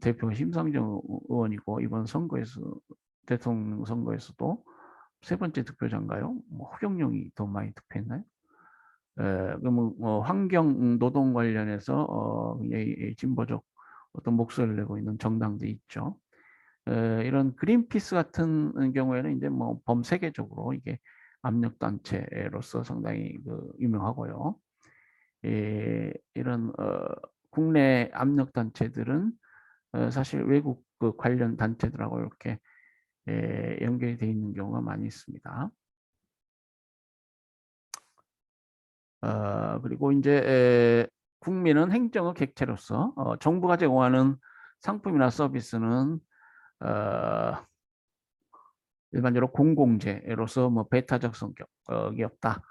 대표가 심상정 의원이고 이번 선거에서 대통령 선거에서도 세 번째 득표자인가요? 뭐 허경영이 더 많이 득표했나요? 그러면 환경 노동 관련해서 굉장히 진보적 어떤 목소리를 내고 있는 정당도 있죠. 이런 그린피스 같은 경우에는 이제 뭐 범세계적으로 이게 압력 단체로서 상당히 유명하고요. 이런 국내 압력 단체들은 사실 외국 그 관련 단체들하고 이렇게 연결이 되어 있는 경우가 많이 있습니다. 그리고 이제 국민은 행정의 객체로서 정부가 제공하는 상품이나 서비스는 일반적으로 공공재로서 뭐 배타적 성격이 없다.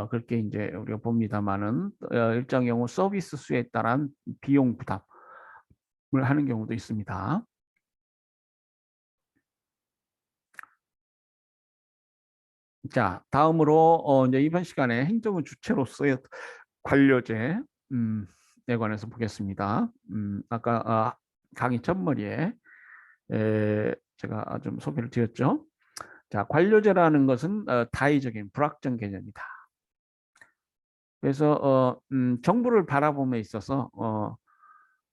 그렇게 이제 우리가 봅니다만은 일정 경우 서비스 수에 따른 비용 부담을 하는 경우도 있습니다. 자, 다음으로 이제 이번 시간에 행정의 주체로서의 관료제 에 관해서 보겠습니다. 아까 강의 첫머리에 제가 좀 소개를 드렸죠. 자, 관료제라는 것은 다의적인 불확정 개념이다. 그래서 정부를 바라봄에 있어서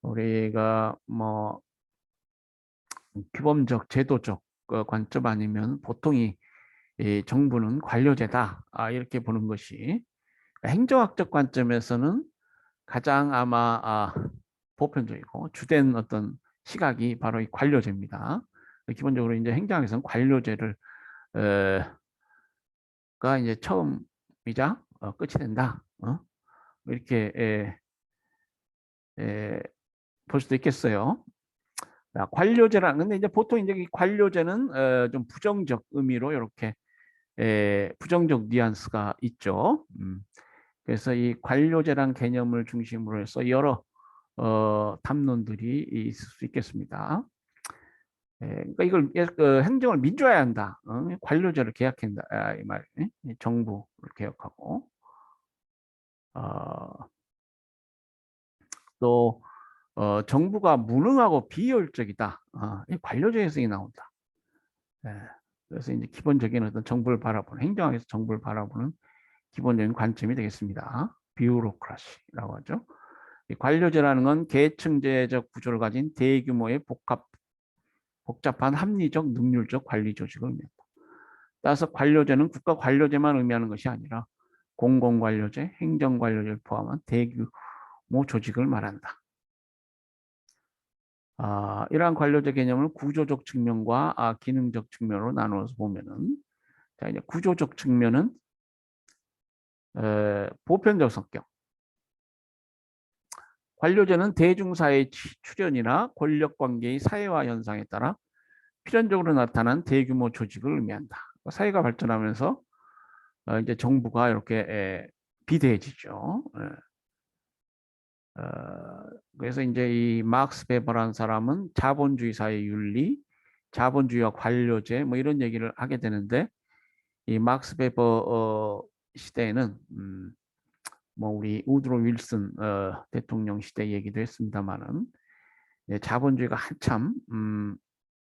우리가 뭐 규범적, 제도적 관점 아니면 보통 이 정부는 관료제다 이렇게 보는 것이 행정학적 관점에서는 가장 아마 보편적이고 주된 어떤 시각이 바로 이 관료제입니다. 기본적으로 이제 행정학에서는 관료제를 가 이제 처음이자 끝이 된다. 이렇게 볼 수도 있겠어요. 관료제라는 근데 이제 보통 이제 이 관료제는 좀 부정적 의미로 이렇게 부정적 뉘앙스가 있죠. 그래서 이 관료제란 개념을 중심으로 해서 여러 담론들이 있을 수 있겠습니다. 그러니까 이걸 행정을 민주화한다. 관료제를 개혁한다. 이 말, 정부를 개혁하고 또 정부가 무능하고 비효율적이다. 이 관료제에서 나온다. 그래서 이제 기본적인 어떤 정부를 바라보는 행정학에서 정부를 바라보는 기본적인 관점이 되겠습니다. 뷰로크라시라고 하죠. 이 관료제라는 건 계층제적 구조를 가진 대규모의 복잡한 합리적, 능률적 관리 조직을 의미한다. 따라서 관료제는 국가 관료제만 의미하는 것이 아니라 공공관료제, 행정관료제를 포함한 대규모 조직을 말한다. 이러한 관료제 개념을 구조적 측면과 기능적 측면으로 나누어서 보면은 자 이제 구조적 측면은 보편적 성격. 관료제는 대중사회의 출현이나 권력관계의 사회화 현상에 따라 필연적으로 나타난 대규모 조직을 의미한다. 사회가 발전하면서 이제 정부가 이렇게 비대해지죠. 그래서 이제 이 막스 베버라는 사람은 자본주의 사회 윤리, 자본주의와 관료제 뭐 이런 얘기를 하게 되는데 이 막스 베버 시대에는 뭐 우리 우드로 윌슨 대통령 시대 얘기도 했습니다만은 자본주의가 한참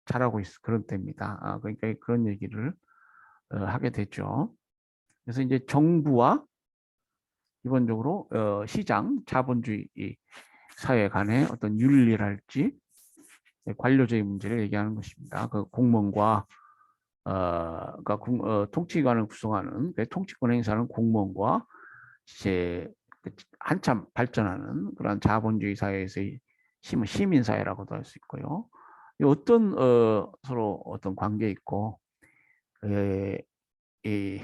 잘하고 있어 그런 때입니다. 그러니까 그런 얘기를 하게 되죠. 그래서 이제 정부와 기본적으로 시장, 자본주의 사회 간의 어떤 윤리랄지 관료제의 문제를 얘기하는 것입니다. 그 공무원과 그러니까 통치기관을 구성하는 통치권 행사하는 공무원과 이제 한참 발전하는 그런 자본주의 사회에서의 시민 사회라고도 할 수 있고요. 어떤 서로 어떤 관계 있고 이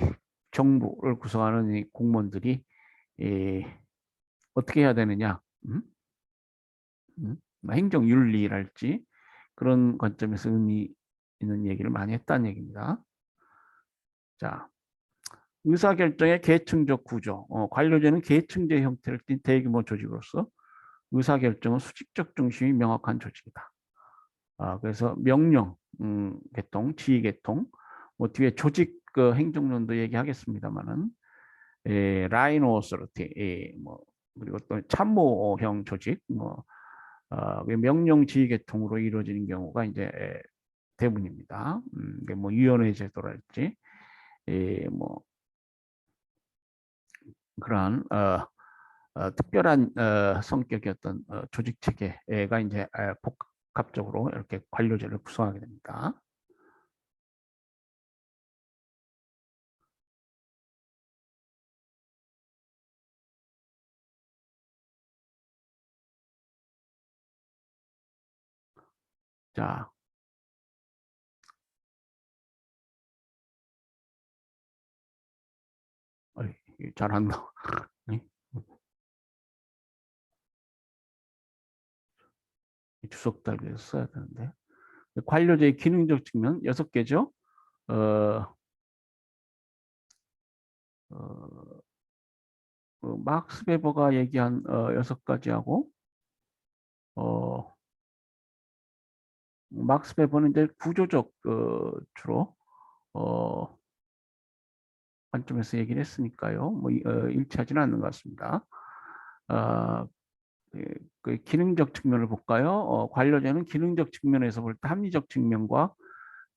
정부를 구성하는 이 공무원들이 어떻게 해야 되느냐, 뭐 행정윤리랄지 그런 관점에서 의미 있는 얘기를 많이 했다는 얘기입니다. 자, 의사결정의 계층적 구조. 관료제는 계층제 형태를 띤 대규모 조직으로서 의사결정은 수직적 중심이 명확한 조직이다. 그래서 명령, 계통, 지휘 계통, 뭐 뒤에 조직 그 행정론도 얘기하겠습니다만은 라인 오서리티, 뭐 그리고 또 참모형 조직, 뭐 명령 지휘 계통으로 이루어지는 경우가 이제 대부분입니다. 뭐 위원회 제도랄지, 뭐 그러한 특별한 성격의 어떤 조직 체계가 이제 복합적으로 이렇게 관료제를 구성하게 됩니다. 자, 잘한다. 주석 달기를 써야 되는데 관료제의 기능적 측면 6개죠. 어, 어, 막스 베버가 얘기한 6가지하고 막스 베버는 이제 구조적 주로 어, 관점에서 얘기를 했으니까요. 뭐 일치하지는 않는 것 같습니다. 어, 그 기능적 측면을 볼까요? 관료제는 기능적 측면에서 볼 때 합리적 측면과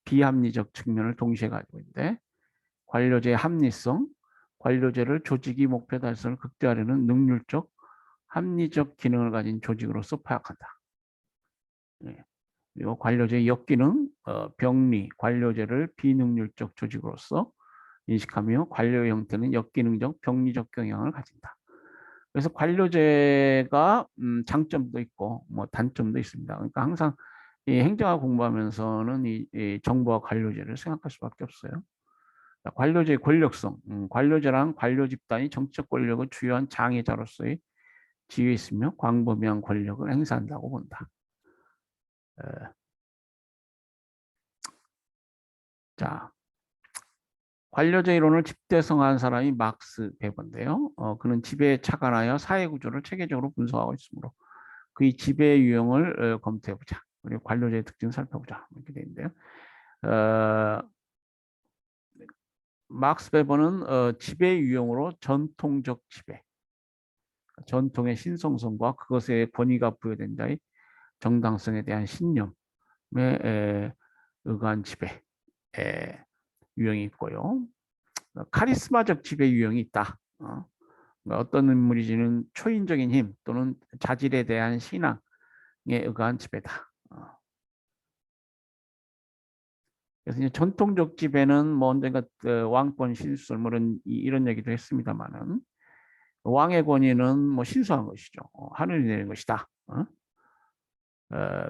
비합리적 측면을 동시에 가지고 있는데 관료제의 합리성, 관료제를 조직이 목표 달성을 극대화하려는 능률적, 합리적 기능을 가진 조직으로서 파악한다. 네. 그리고 관료제의 역기능, 병리, 관료제를 비능률적 조직으로서 인식하며 관료의 형태는 역기능적, 병리적 경향을 가진다. 그래서 관료제가 장점도 있고 뭐 단점도 있습니다. 그러니까 항상 이 행정학 공부하면서는 이 정보와 관료제를 생각할 수밖에 없어요. 관료제의 권력성, 관료제란 관료 집단이 정치적 권력을 주요한 장애자로서의 지위에 있으며 광범위한 권력을 행사한다고 본다. 자, 관료제 이론을 집대성한 사람이 막스 베버인데요. 그는 지배에 착안하여 사회 구조를 체계적으로 분석하고 있으므로 그의 지배 유형을 검토해보자. 그리고 관료제의 특징 살펴보자. 이렇게 되어 있는데요. 막스 베버는 지배 유형으로 전통적 지배, 전통의 신성성과 그것의 권위가 부여된 자의 정당성에 대한 신념에 의거한 지배 유형이 있고요. 카리스마적 지배 유형이 있다. 어떤 인물이지는 초인적인 힘 또는 자질에 대한 신앙에 의거한 지배다. 그래서 이제 전통적 지배는 뭐 언젠가 왕권 신술 뭐 이런 얘기도 했습니다만은 왕의 권위는 뭐 신수한 것이죠. 하늘이 내린 것이다.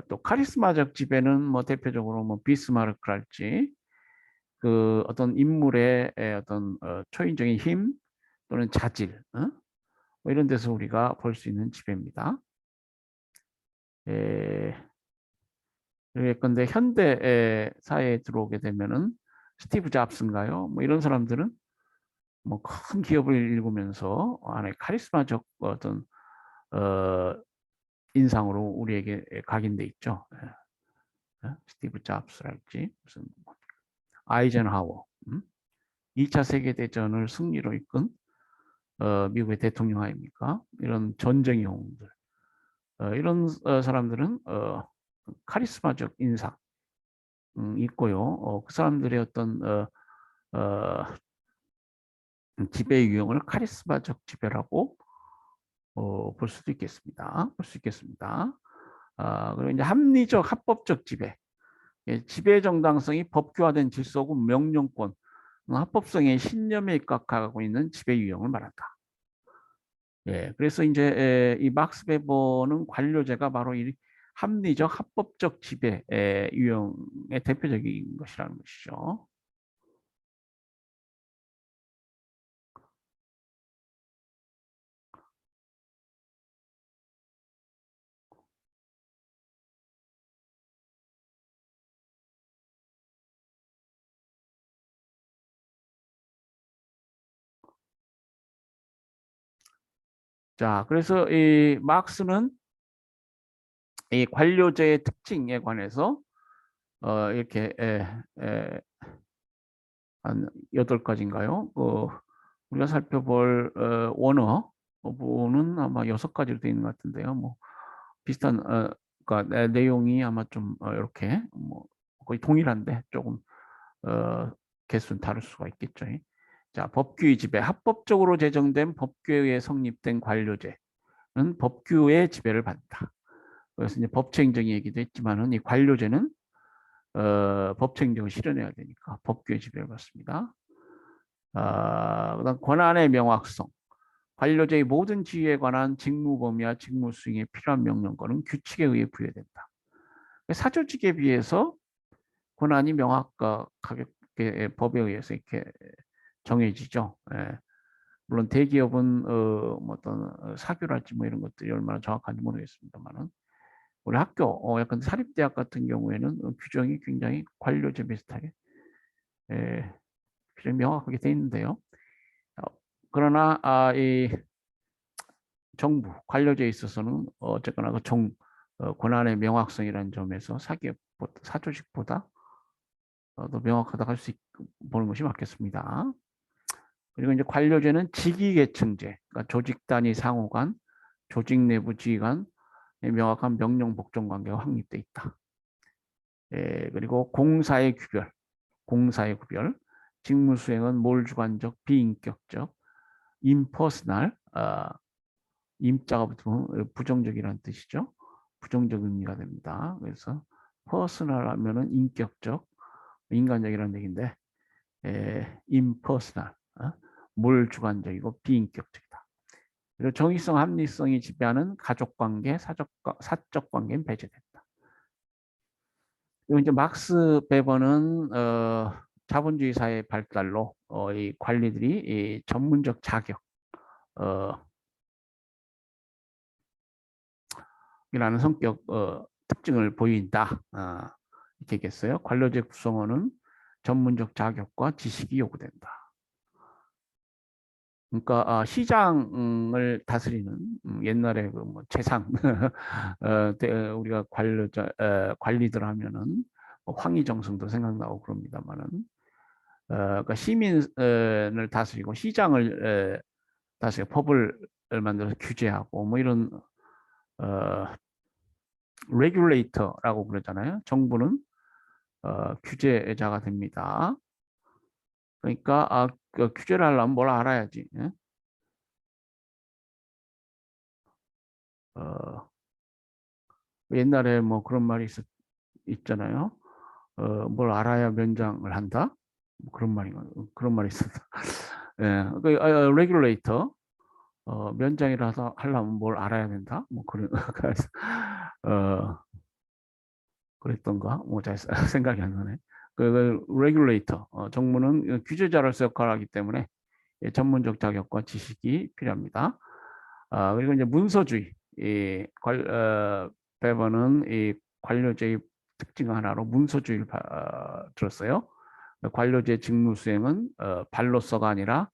또 카리스마적 지배는 뭐 대표적으로 뭐 비스마르크랄지 그 어떤 인물의 어떤 초인적인 힘 또는 자질 뭐 이런 데서 우리가 볼 수 있는 지배입니다. 예컨대 현대 사회에 들어오게 되면은 스티브 잡스인가요? 뭐 이런 사람들은 뭐 큰 기업을 일구면서 안에 카리스마적 어떤 인상으로 우리에게 각인돼 있죠. 스티브 잡스랄지 무슨 아이젠하워 2차 세계대전을 승리로 이끈 미국의 대통령 아닙니까? 이런 전쟁 영웅들 이런 사람들은 카리스마적 인상 있고요. 그 사람들의 어떤 지배 유형을 카리스마적 지배라고 볼 수도 있겠습니다. 볼 수 있겠습니다. 그리고 이제 합리적 합법적 지배. 지배 정당성이 법규화된 질서고 명령권, 합법성의 신념에 입각하고 있는 지배 유형을 말한다. 예, 그래서 이제 이 막스 베버는 관료제가 바로 이 합리적 합법적 지배 유형의 대표적인 것이라는 것이죠. 자, 그래서 이 막스는 이 관료제의 특징에 관해서 이렇게 한 8가지인가요? 우리가 살펴볼 원어 부분은 아마 6가지로 되어 있는 것 같은데요. 뭐 비슷한 그러니까 내용이 아마 좀 이렇게 뭐 거의 동일한데 조금 개수는 다를 수가 있겠죠. 자, 법규의 지배, 합법적으로 제정된 법규에 의해 성립된 관료제는 법규의 지배를 받는다. 그래서 이제 법체행정 얘기도 했지만은 이 관료제는 법체행정을 실현해야 되니까 법규의 지배를 받습니다. 그다음 권한의 명확성. 관료제의 모든 지위에 관한 직무 범위와 직무 수행에 필요한 명령권은 규칙에 의해 부여된다. 사조직에 비해서 권한이 명확하게 법에 의해서 이렇게 정해지죠. 예. 물론 대기업은 뭐 어떤 사교랄지 뭐 이런 것들이 얼마나 정확한지 모르겠습니다만은 우리 학교 약간 사립대학 같은 경우에는 규정이 굉장히 관료제 비슷하게 규정이 명확하게 돼 있는데요. 그러나 이 정부 관료제에 있어서는 어쨌거나 그 권한의 명확성이라는 점에서 사조직보다 더 명확하다고 할 수 보는 것이 맞겠습니다. 그리고 이제 관료제는 직위계층제, 그러니까 조직 단위 상호 간, 조직 내부 지휘 간 명확한 명령 복종 관계가 확립돼 있다. 그리고 공사의 구별, 직무 수행은 몰주관적, 비인격적, 임퍼스널, 임자가 붙으면 부정적이라는 뜻이죠. 부정적 의미가 됩니다. 그래서 퍼스널 하면은 인격적, 인간적이라는 얘기인데, 임퍼스널, 몰주관적이고 비인격적이다. 그리고 정의성, 합리성이 지배하는 가족관계, 사적 관계는 배제된다. 그리고 이제 막스 베버는 자본주의 사회 발달로 이 관리들이 이 전문적 자격, 이라는 성격 특징을 보인다. 이렇게 얘기했어요. 관료제 구성원은 전문적 자격과 지식이 요구된다. 그러니까 시장을 다스리는 옛날에 그 뭐 재상 우리가 관리들 하면은 뭐 황희정승도 생각나고 그럽니다만은 그러니까 시민을 다스리고 시장을 다스리고 법을 만들어서 규제하고 뭐 이런 레귤레이터라고 그러잖아요. 정부는 규제자가 됩니다. 그러니까 그 규제를 하려면 뭘 알아야지. 예? 어, 옛날에 뭐 그런 말이 있잖아요. 뭘 알아야 면장을 한다. 뭐 그런 말이 있었다. 예, 그 레귤레이터 면장이라서 하려면 뭘 알아야 된다. 뭐 그런 어, 그랬던가 뭐 잘 생각이 안 나네. 그 레귤레이터 정부는 규제자로서 역할을 하기 때문에 전문적 자격과 지식이 필요합니다. 그리고 이제 문서주의, 베버는 이 관료제의 특징 하나로 문서주의를 들었어요. 관료제 직무 수행은 발로서가 아니라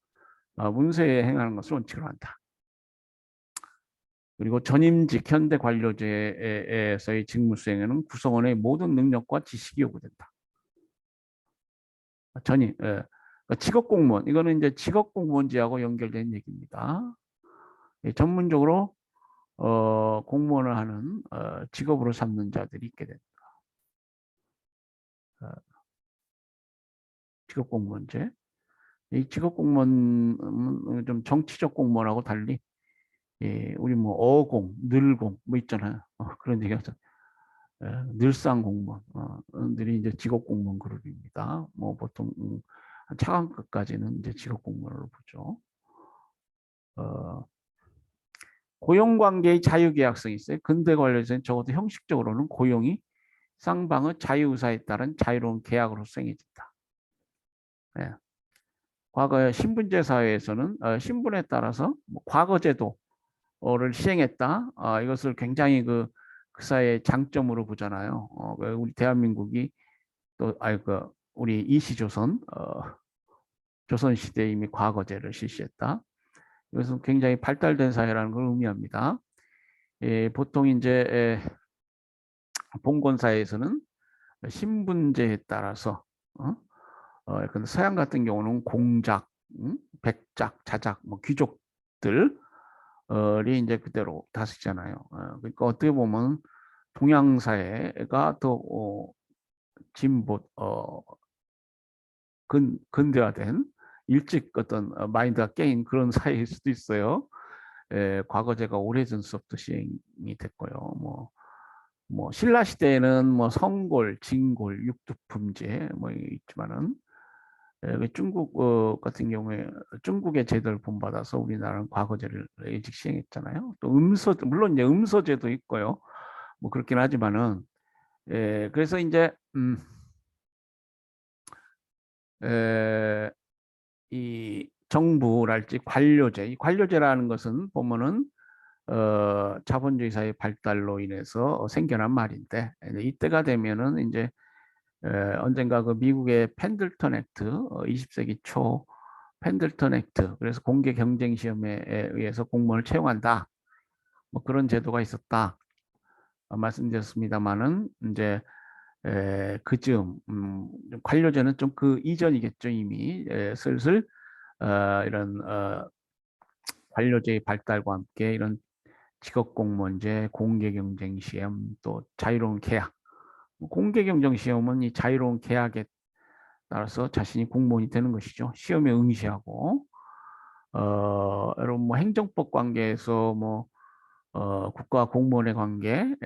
문서에 행하는 것을 원칙으로 한다. 그리고 전임직 현대 관료제에서의 직무 수행에는 구성원의 모든 능력과 지식이 요구된다. 그러니까 직업 공무원, 이거는 이제 직업 공무원제하고 연결된 얘기입니다. 전문적으로 공무원을 하는 직업으로 삼는 자들이 있게 된다. 어, 직업 공무원제. 이 직업 공무원은 좀 정치적 공무원하고 달리 우리 뭐 어공, 늘공 뭐 있잖아요. 그런 얘기하죠. 늘상 공무원들이 이제 직업 공무원 그룹입니다. 뭐 보통 차관급까지는 이제 직업 공무원으로 보죠. 고용관계의 자유계약성이 있어요. 근대 관료에서는 적어도 형식적으로는 고용이 쌍방의 자유의사에 따른 자유로운 계약으로 수행해진다. 예. 과거 신분제 사회에서는 신분에 따라서 뭐 과거제도를 시행했다. 이것을 굉장히 그 사회의 장점으로 보잖아요. 우리 대한민국이 또 우리 이시조선 조선시대에 이미 과거제를 실시했다. 이것은 굉장히 발달된 사회라는 걸 의미합니다. 보통 이제 봉건사회에서는 신분제에 따라서 근데 서양 같은 경우는 공작, 백작, 자작, 뭐 귀족들이 이제 그대로 다스리잖아요. 그러니까 어떻게 보면 동양 사회가 더 진보, 근대화된 일찍 어떤 마인드가 깨인 그런 사회일 수도 있어요. 과거제가 오래전 수부터 시행이 됐고요. 뭐 신라 시대에는 뭐 성골, 진골, 육두품제 뭐 있지만은 중국 같은 경우에 중국의 제도를 본받아서 우리나라는 과거제를 일찍 시행했잖아요. 또 물론 이제 음서제도 있고요. 뭐 그렇긴 하지만은 그래서 이제 이 정부랄지 관료제, 이 관료제라는 것은 보면은 자본주의 사회 발달로 인해서 생겨난 말인데 이때가 되면은 이제 언젠가 그 미국의 펜들턴 액트 20세기 초 펜들턴 액트 그래서 공개 경쟁 시험에 의해서 공무원을 채용한다 뭐 그런 제도가 있었다 말씀드렸습니다만은 이제 그즈음 관료제는 좀 그 이전이겠죠 이미 슬슬 이런 관료제의 발달과 함께 이런 직업공무원제, 공개경쟁 시험, 또 자유로운 계약. 공개경쟁 시험은 이 자유로운 계약에 따라서 자신이 공무원이 되는 것이죠. 시험에 응시하고 여러분 뭐 행정법 관계에서 뭐 국가 공무원의 관계,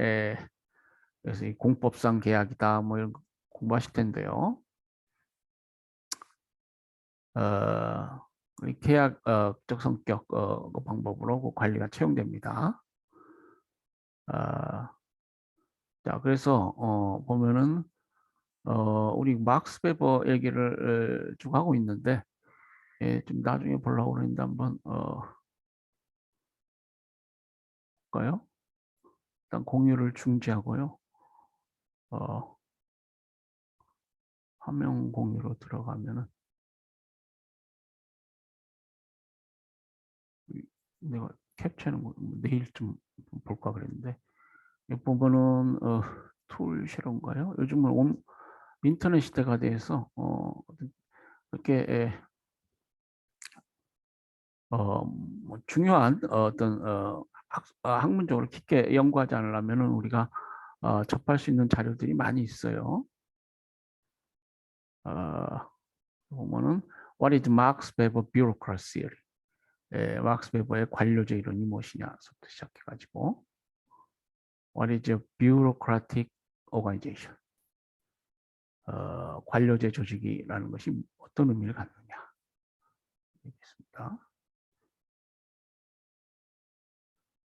그래서 이 공법상 계약이다 뭐 이런 거 공부하실 텐데요. 이 계약적 성격 그 방법으로 그 관리가 채용됩니다. 자, 그래서 보면은 우리 막스 베버 얘기를 쭉 하고 있는데 좀 나중에 보려고 그러는데 한번 볼까요? 일단 공유를 중지하고요. 화면 공유로 들어가면은 내가 캡처는 내일 좀 볼까 그랬는데 이 부분은 툴쉐로인가요? 요즘은 인터넷 시대가 돼서 이렇게 뭐 중요한 어떤 학문적으로 깊게 연구하지 않으려면은 우리가 접할 수 있는 자료들이 많이 있어요. 보면은 What is Max Weber Bureaucracy Theory? 막스 베버의 관료제 이론이 무엇이냐부터 시작해가지고 What is a bureaucratic organization? 관료제 조직이라는 것이 어떤 의미를 갖느냐. 알겠습니다.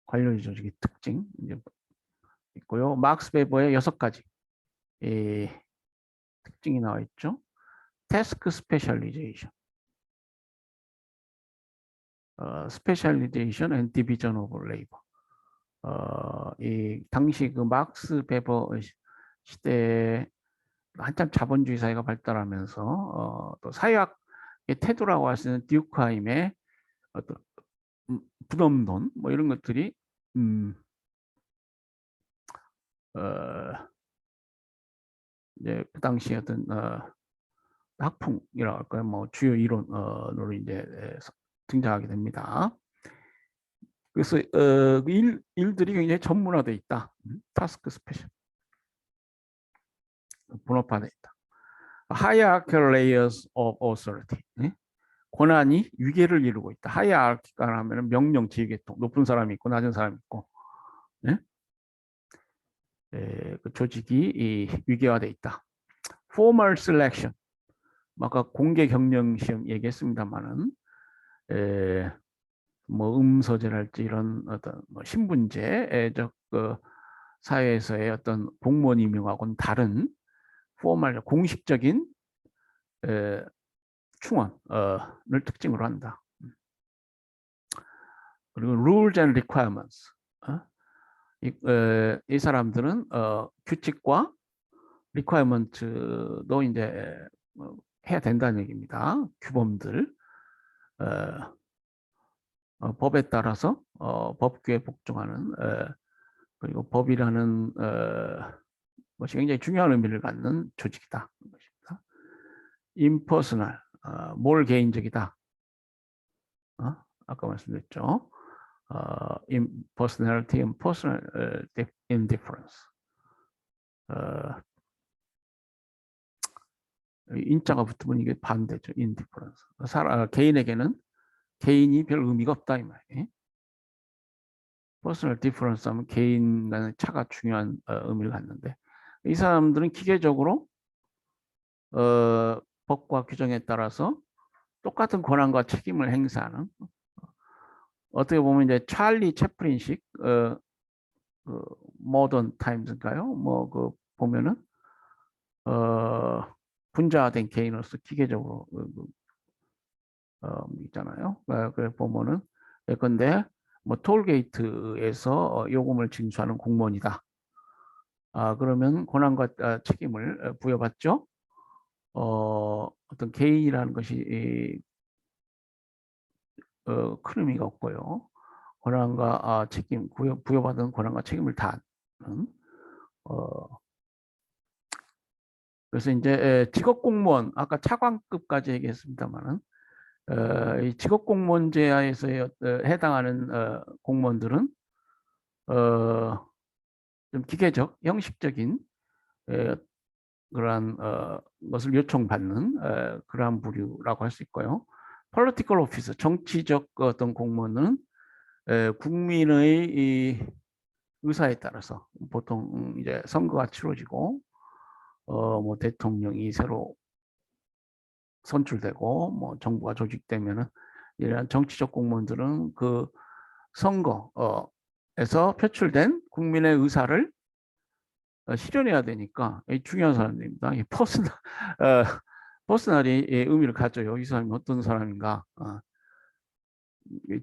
관료제 조직의 특징 이제 있고요. 막스 베버의 6가지 특징이 나와 있죠. Task Specialization, Specialization and Division of Labor. 이 당시 그 막스 베버 시대에 한참 자본주의 사회가 발달하면서 또 사회학의 태도라고 할 수 있는 듀크하임의 어떤 분업론 뭐 이런 것들이 이제 그 당시 어떤 학풍이라고 할까요? 뭐 주요 이론으로 이제 등장하게 됩니다. 그래서 일들이 굉장히 전문화돼 있다. 타스크 스페셜 분업화돼 있다. Hierarchical layers of authority. 권한이 위계를 이루고 있다. 하이아르키가 하면 명령, 지휘계통, 높은 사람이 있고 낮은 사람이 있고, 네? 그 조직이 위계화돼 있다. Formal selection, 아까 공개 경영 시험 얘기했습니다만은, 뭐 음서제랄지 이런 어떤 뭐 신분제적 그 사회에서의 어떤 공무원 임용하고는 다른 포멀 공식적인 충원을 특징으로 한다. 그리고 rules and requirements. 이 사람들은 규칙과 requirement도 이제 해야 된다는 얘기입니다. 규범들. 법에 따라서 법규에 복종하는 그리고 법이라는 것이 굉장히 중요한 의미를 갖는 조직이다. impersonal, 뭘 개인적이다. 아까 말씀드렸죠. impersonality and personal indifference. 인자가 붙으면 이게 반대죠. indifference. 개인에게는 개인이 별 의미가 없다 이 말이에요. 퍼스널 디퍼런스 하면 개인과의 차가 중요한 의미를 갖는데 이 사람들은 기계적으로 법과 규정에 따라서 똑같은 권한과 책임을 행사하는 어떻게 보면 이제 찰리 채플린식 그 모던 타임즈인가요? 뭐 그 보면은 분자된 개인으로서 기계적으로 있잖아요. 그래 보면은 예컨대 뭐 톨게이트에서 요금을 징수하는 공무원이다. 그러면 권한과 책임을 부여받죠. 어떤 개인이라는 것이 큰 의미가 없고요. 권한과 책임, 부여받은 권한과 책임을 다하는. 그래서 이제 직업 공무원, 아까 차관급까지 얘기했습니다만은 이 직업공무원제하에서 해당하는 공무원들은 좀 기계적, 형식적인 그러한 것을 요청받는 그러한 부류라고 할 수 있고요. political office, 정치적 어떤 공무원은 국민의 이 의사에 따라서 보통 이제 선거가 치러지고 뭐 대통령이 새로 선출되고 뭐 정부가 조직되면은 이런 정치적 공무원들은 그 선거에서 표출된 국민의 의사를 실현해야 되니까 중요한 사람들입니다. 이 퍼스널이 의미를 가져요. 이 사람이 어떤 사람인가.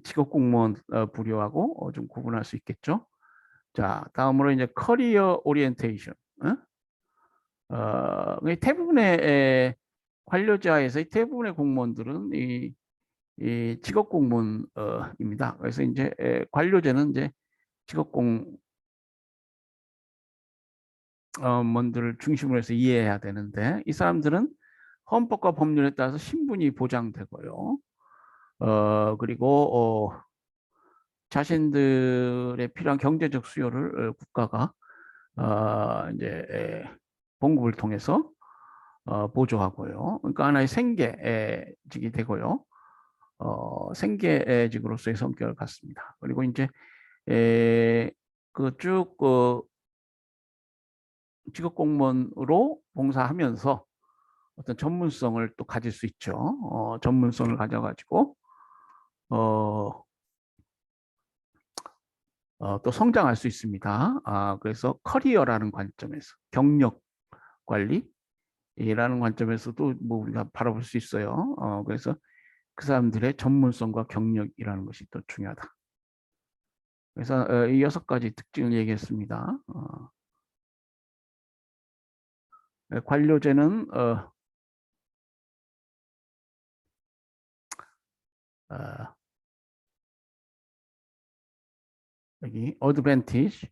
직업 공무원 부류하고 좀 구분할 수 있겠죠. 자, 다음으로 이제 커리어 오리엔테이션. 대부분의 관료자에서 대부분의 공무원들은 이 직업 공무원입니다. 그래서 이제 관료제는 이제 직업 공무원들을 중심으로 해서 이해해야 되는데 이 사람들은 헌법과 법률에 따라서 신분이 보장되고요. 그리고 자신들의 필요한 경제적 수요를 국가가 이제 공급을 통해서 보조하고요. 그러니까 하나의 생계직이 되고요. 생계직으로서의 성격을 갖습니다. 그리고 이제 그쭉 직업 공무원으로 봉사하면서 어떤 전문성을 또 가질 수 있죠. 전문성을 가져가지고 또 성장할 수 있습니다. 그래서 커리어라는 관점에서 경력 관리라는 관점에서도 뭐 우리가 바라볼 수 있어요. 그래서 그 사람들의 전문성과 경력이라는 것이 또 중요하다. 그래서 이 6가지 특징을 얘기했습니다. 관료제는 여기 어드밴티지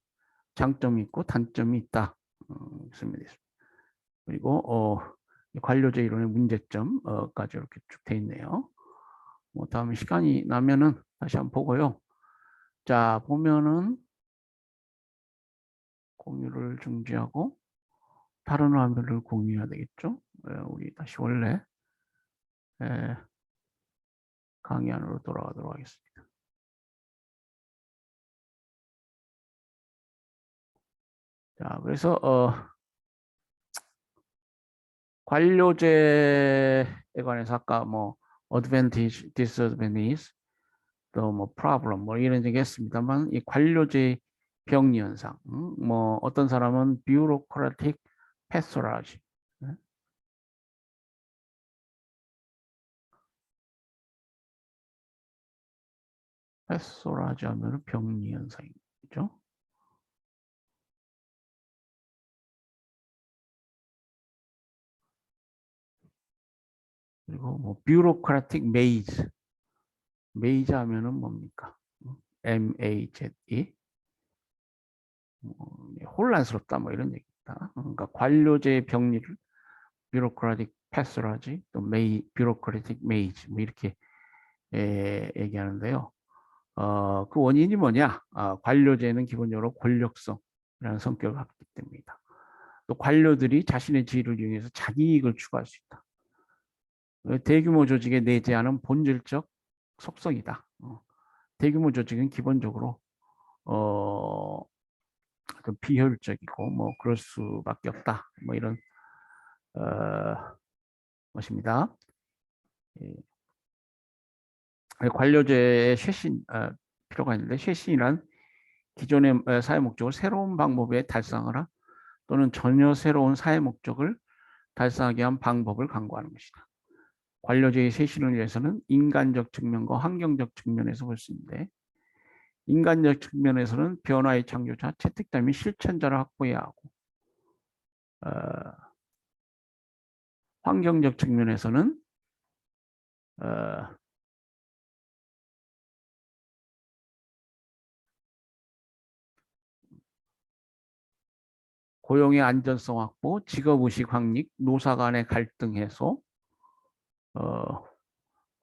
장점이 있고 단점이 있다. 있습니다. 그리고 관료제 이론의 문제점까지 이렇게 쭉 돼 있네요. 뭐 다음에 시간이 나면은 다시 한번 보고요. 자, 보면은 공유를 중지하고 다른 화면을 공유해야 되겠죠? 우리 다시 원래 강의 안으로 돌아가도록 하겠습니다. 자, 그래서 관료제에 관해서 아까 뭐 advantage, disadvantage, 또 뭐 problem 뭐 이런 얘기 했습니다만 이 관료제 병리 현상, 뭐 어떤 사람은 bureaucratic pathology, 패소라지 하면 병리 현상이죠. 그리고 뭐 bureaucratic maze, maze 하면은 뭡니까? MAZE, 혼란스럽다 뭐 이런 얘기입니다. 그러니까 관료제의 병리를 bureaucratic pathology, 또 bureaucratic maze 뭐 이렇게 얘기하는데요. 그 원인이 뭐냐? 관료제는 기본적으로 권력성이라는 성격을 갖기 때문이다. 또 관료들이 자신의 지위를 이용해서 자기 이익을 추구할 수 있다. 대규모 조직에 내재하는 본질적 속성이다. 대규모 조직은 기본적으로 비효율적이고 뭐 그럴 수밖에 없다. 뭐 이런 것입니다. 관료제의 쇄신 필요가 있는데 쇄신이란 기존의 사회 목적을 새로운 방법에 달성하라 또는 전혀 새로운 사회 목적을 달성하기 위한 방법을 강구하는 것이다. 관료제의 쇄신을 위해서는 인간적 측면과 환경적 측면에서 볼 수 있는데 인간적 측면에서는 변화의 창조자, 채택자 및 실천자를 확보해야 하고 환경적 측면에서는 고용의 안전성 확보, 직업의식 확립, 노사 간의 갈등 해소,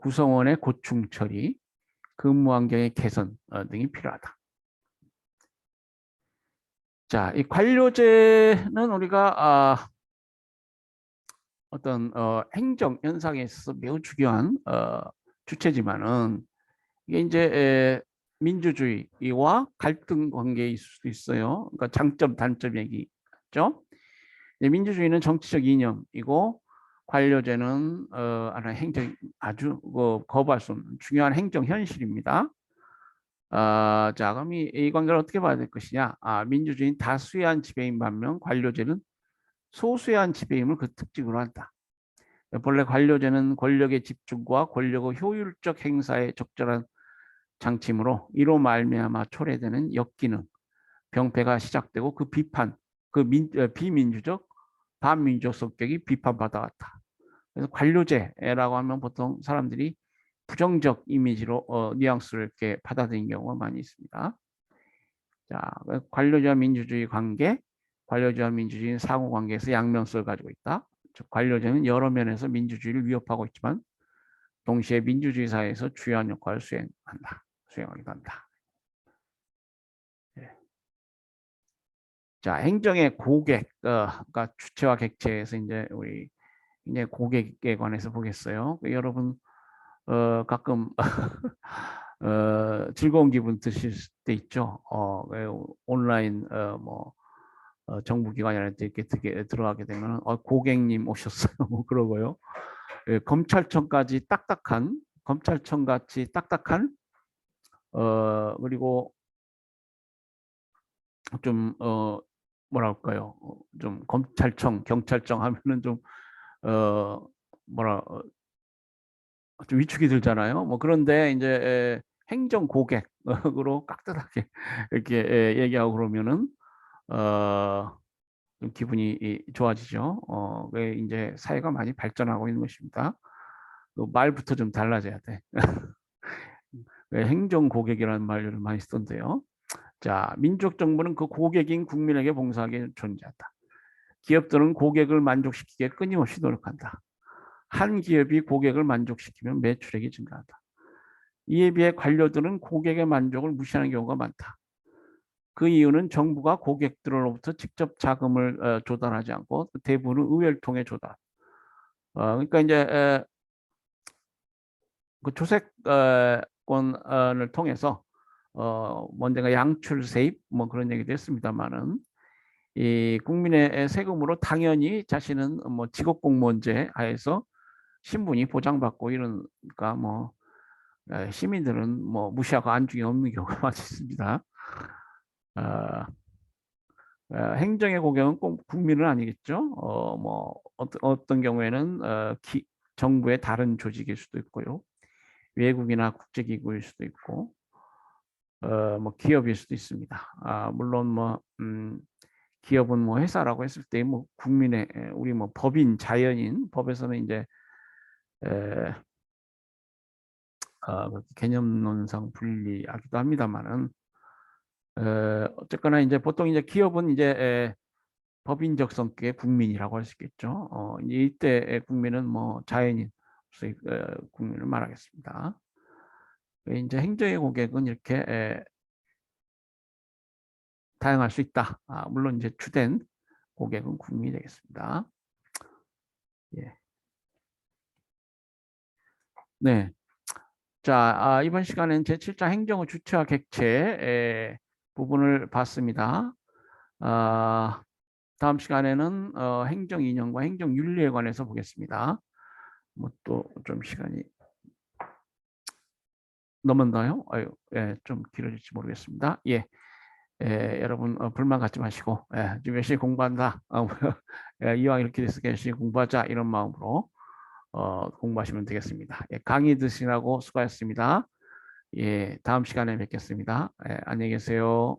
구성원의 고충 처리, 근무 환경의 개선 등이 필요하다. 자, 이 관료제는 우리가 어떤 행정 현상에 있어서 매우 중요한 주체지만은 이게 이제 민주주의와 갈등 관계일 수도 있어요. 그러니까 장점, 단점 얘기죠. 민주주의는 정치적 이념이고 관료제는 하나의 행정 아주 거부할 수 없는 중요한 행정 현실입니다. 자, 그럼 이 관계를 어떻게 봐야 될 것이냐? 민주주의는 다수의 한 지배인 반면 관료제는 소수의 한 지배임을 그 특징으로 한다. 본래 관료제는 권력의 집중과 권력의 효율적 행사에 적절한 장치이므로 이로 말미암아 초래되는 역기능, 병폐가 시작되고 그 비판, 비민주적, 반민주적 성격이 비판받아왔다. 그래서 관료제라고 하면 보통 사람들이 부정적 이미지로 뉘앙스를 이렇게 받아들이는 경우가 많이 있습니다. 자, 관료제와 민주주의 관계, 관료제와 민주주의는 상호관계에서 양면성을 가지고 있다. 즉, 관료제는 여러 면에서 민주주의를 위협하고 있지만 동시에 민주주의 사회에서 주요한 역할을 수행하기도 한다. 네. 자, 행정의 고객, 그러니까 주체와 객체에서 이제 우리 이제 고객에 관해서 보겠어요. 여러분 가끔 즐거운 기분 드실 때 있죠. 온라인 뭐 정부기관이라든지 이렇게 들어가게 되면 고객님 오셨어요. 뭐 그러고요. 검찰청까지 딱딱한 검찰청 같이 딱딱한 그리고 좀 뭐랄까요? 좀 검찰청, 경찰청 하면은 좀 뭐라 좀 위축이 들잖아요. 뭐 그런데 이제 행정 고객으로 깍듯하게 이렇게 얘기하고 그러면은 좀 기분이 좋아지죠. 왜 이제 사회가 많이 발전하고 있는 것입니다. 말부터 좀 달라져야 돼. 행정 고객이라는 말을 많이 쓰던데요. 자, 민족 정부는 그 고객인 국민에게 봉사하게 존재한다. 기업들은 고객을 만족시키기에 끊임없이 노력한다. 한 기업이 고객을 만족시키면 매출액이 증가한다. 이에 비해 관료들은 고객의 만족을 무시하는 경우가 많다. 그 이유는 정부가 고객들로부터 직접 자금을 조달하지 않고 대부분은 의회를 통해 조달. 그러니까 이제 그 조세권을 통해서 뭔가 양출 세입 뭐 그런 얘기도 했습니다만은 이 국민의 세금으로 당연히 자신은 뭐 직업 공무원제 하에서 신분이 보장받고 이러니까 뭐 시민들은 뭐 무시하고 안중에 없는 경우가 많이 있습니다. 행정의 고객은 꼭 국민은 아니겠죠. 뭐 어떤 경우에는 정부의 다른 조직일 수도 있고요. 외국이나 국제기구일 수도 있고, 뭐 기업일 수도 있습니다. 물론 뭐 기업은 뭐 회사라고 했을 때 뭐 국민의 우리 뭐 법인 자연인 법에서는 이제 개념론상 불리하기도 합니다만은 어쨌거나 이제 보통 이제 기업은 이제 법인적 성격의 국민이라고 할 수 있겠죠. 이제 이때의 국민은 뭐 자연인 국민을 말하겠습니다. 이제 행정의 고객은 이렇게 다양할 수 있다. 물론 이제 주된 고객은 국민이 되겠습니다. 예. 네. 자, 이번 시간엔 제7장 행정의 주체와 객체 부분을 봤습니다. 다음 시간에는 행정 이념과 행정 윤리에 관해서 보겠습니다. 뭐 또 좀 시간이 넘었나요? 예, 좀 길어질지 모르겠습니다. 예, 여러분 불만 갖지 마시고 지금 열심히 공부한다. 이왕 이렇게 돼서 열심히 공부하자 이런 마음으로 공부하시면 되겠습니다. 예, 강의 드시라고 수고하셨습니다. 예, 다음 시간에 뵙겠습니다. 안녕히 계세요.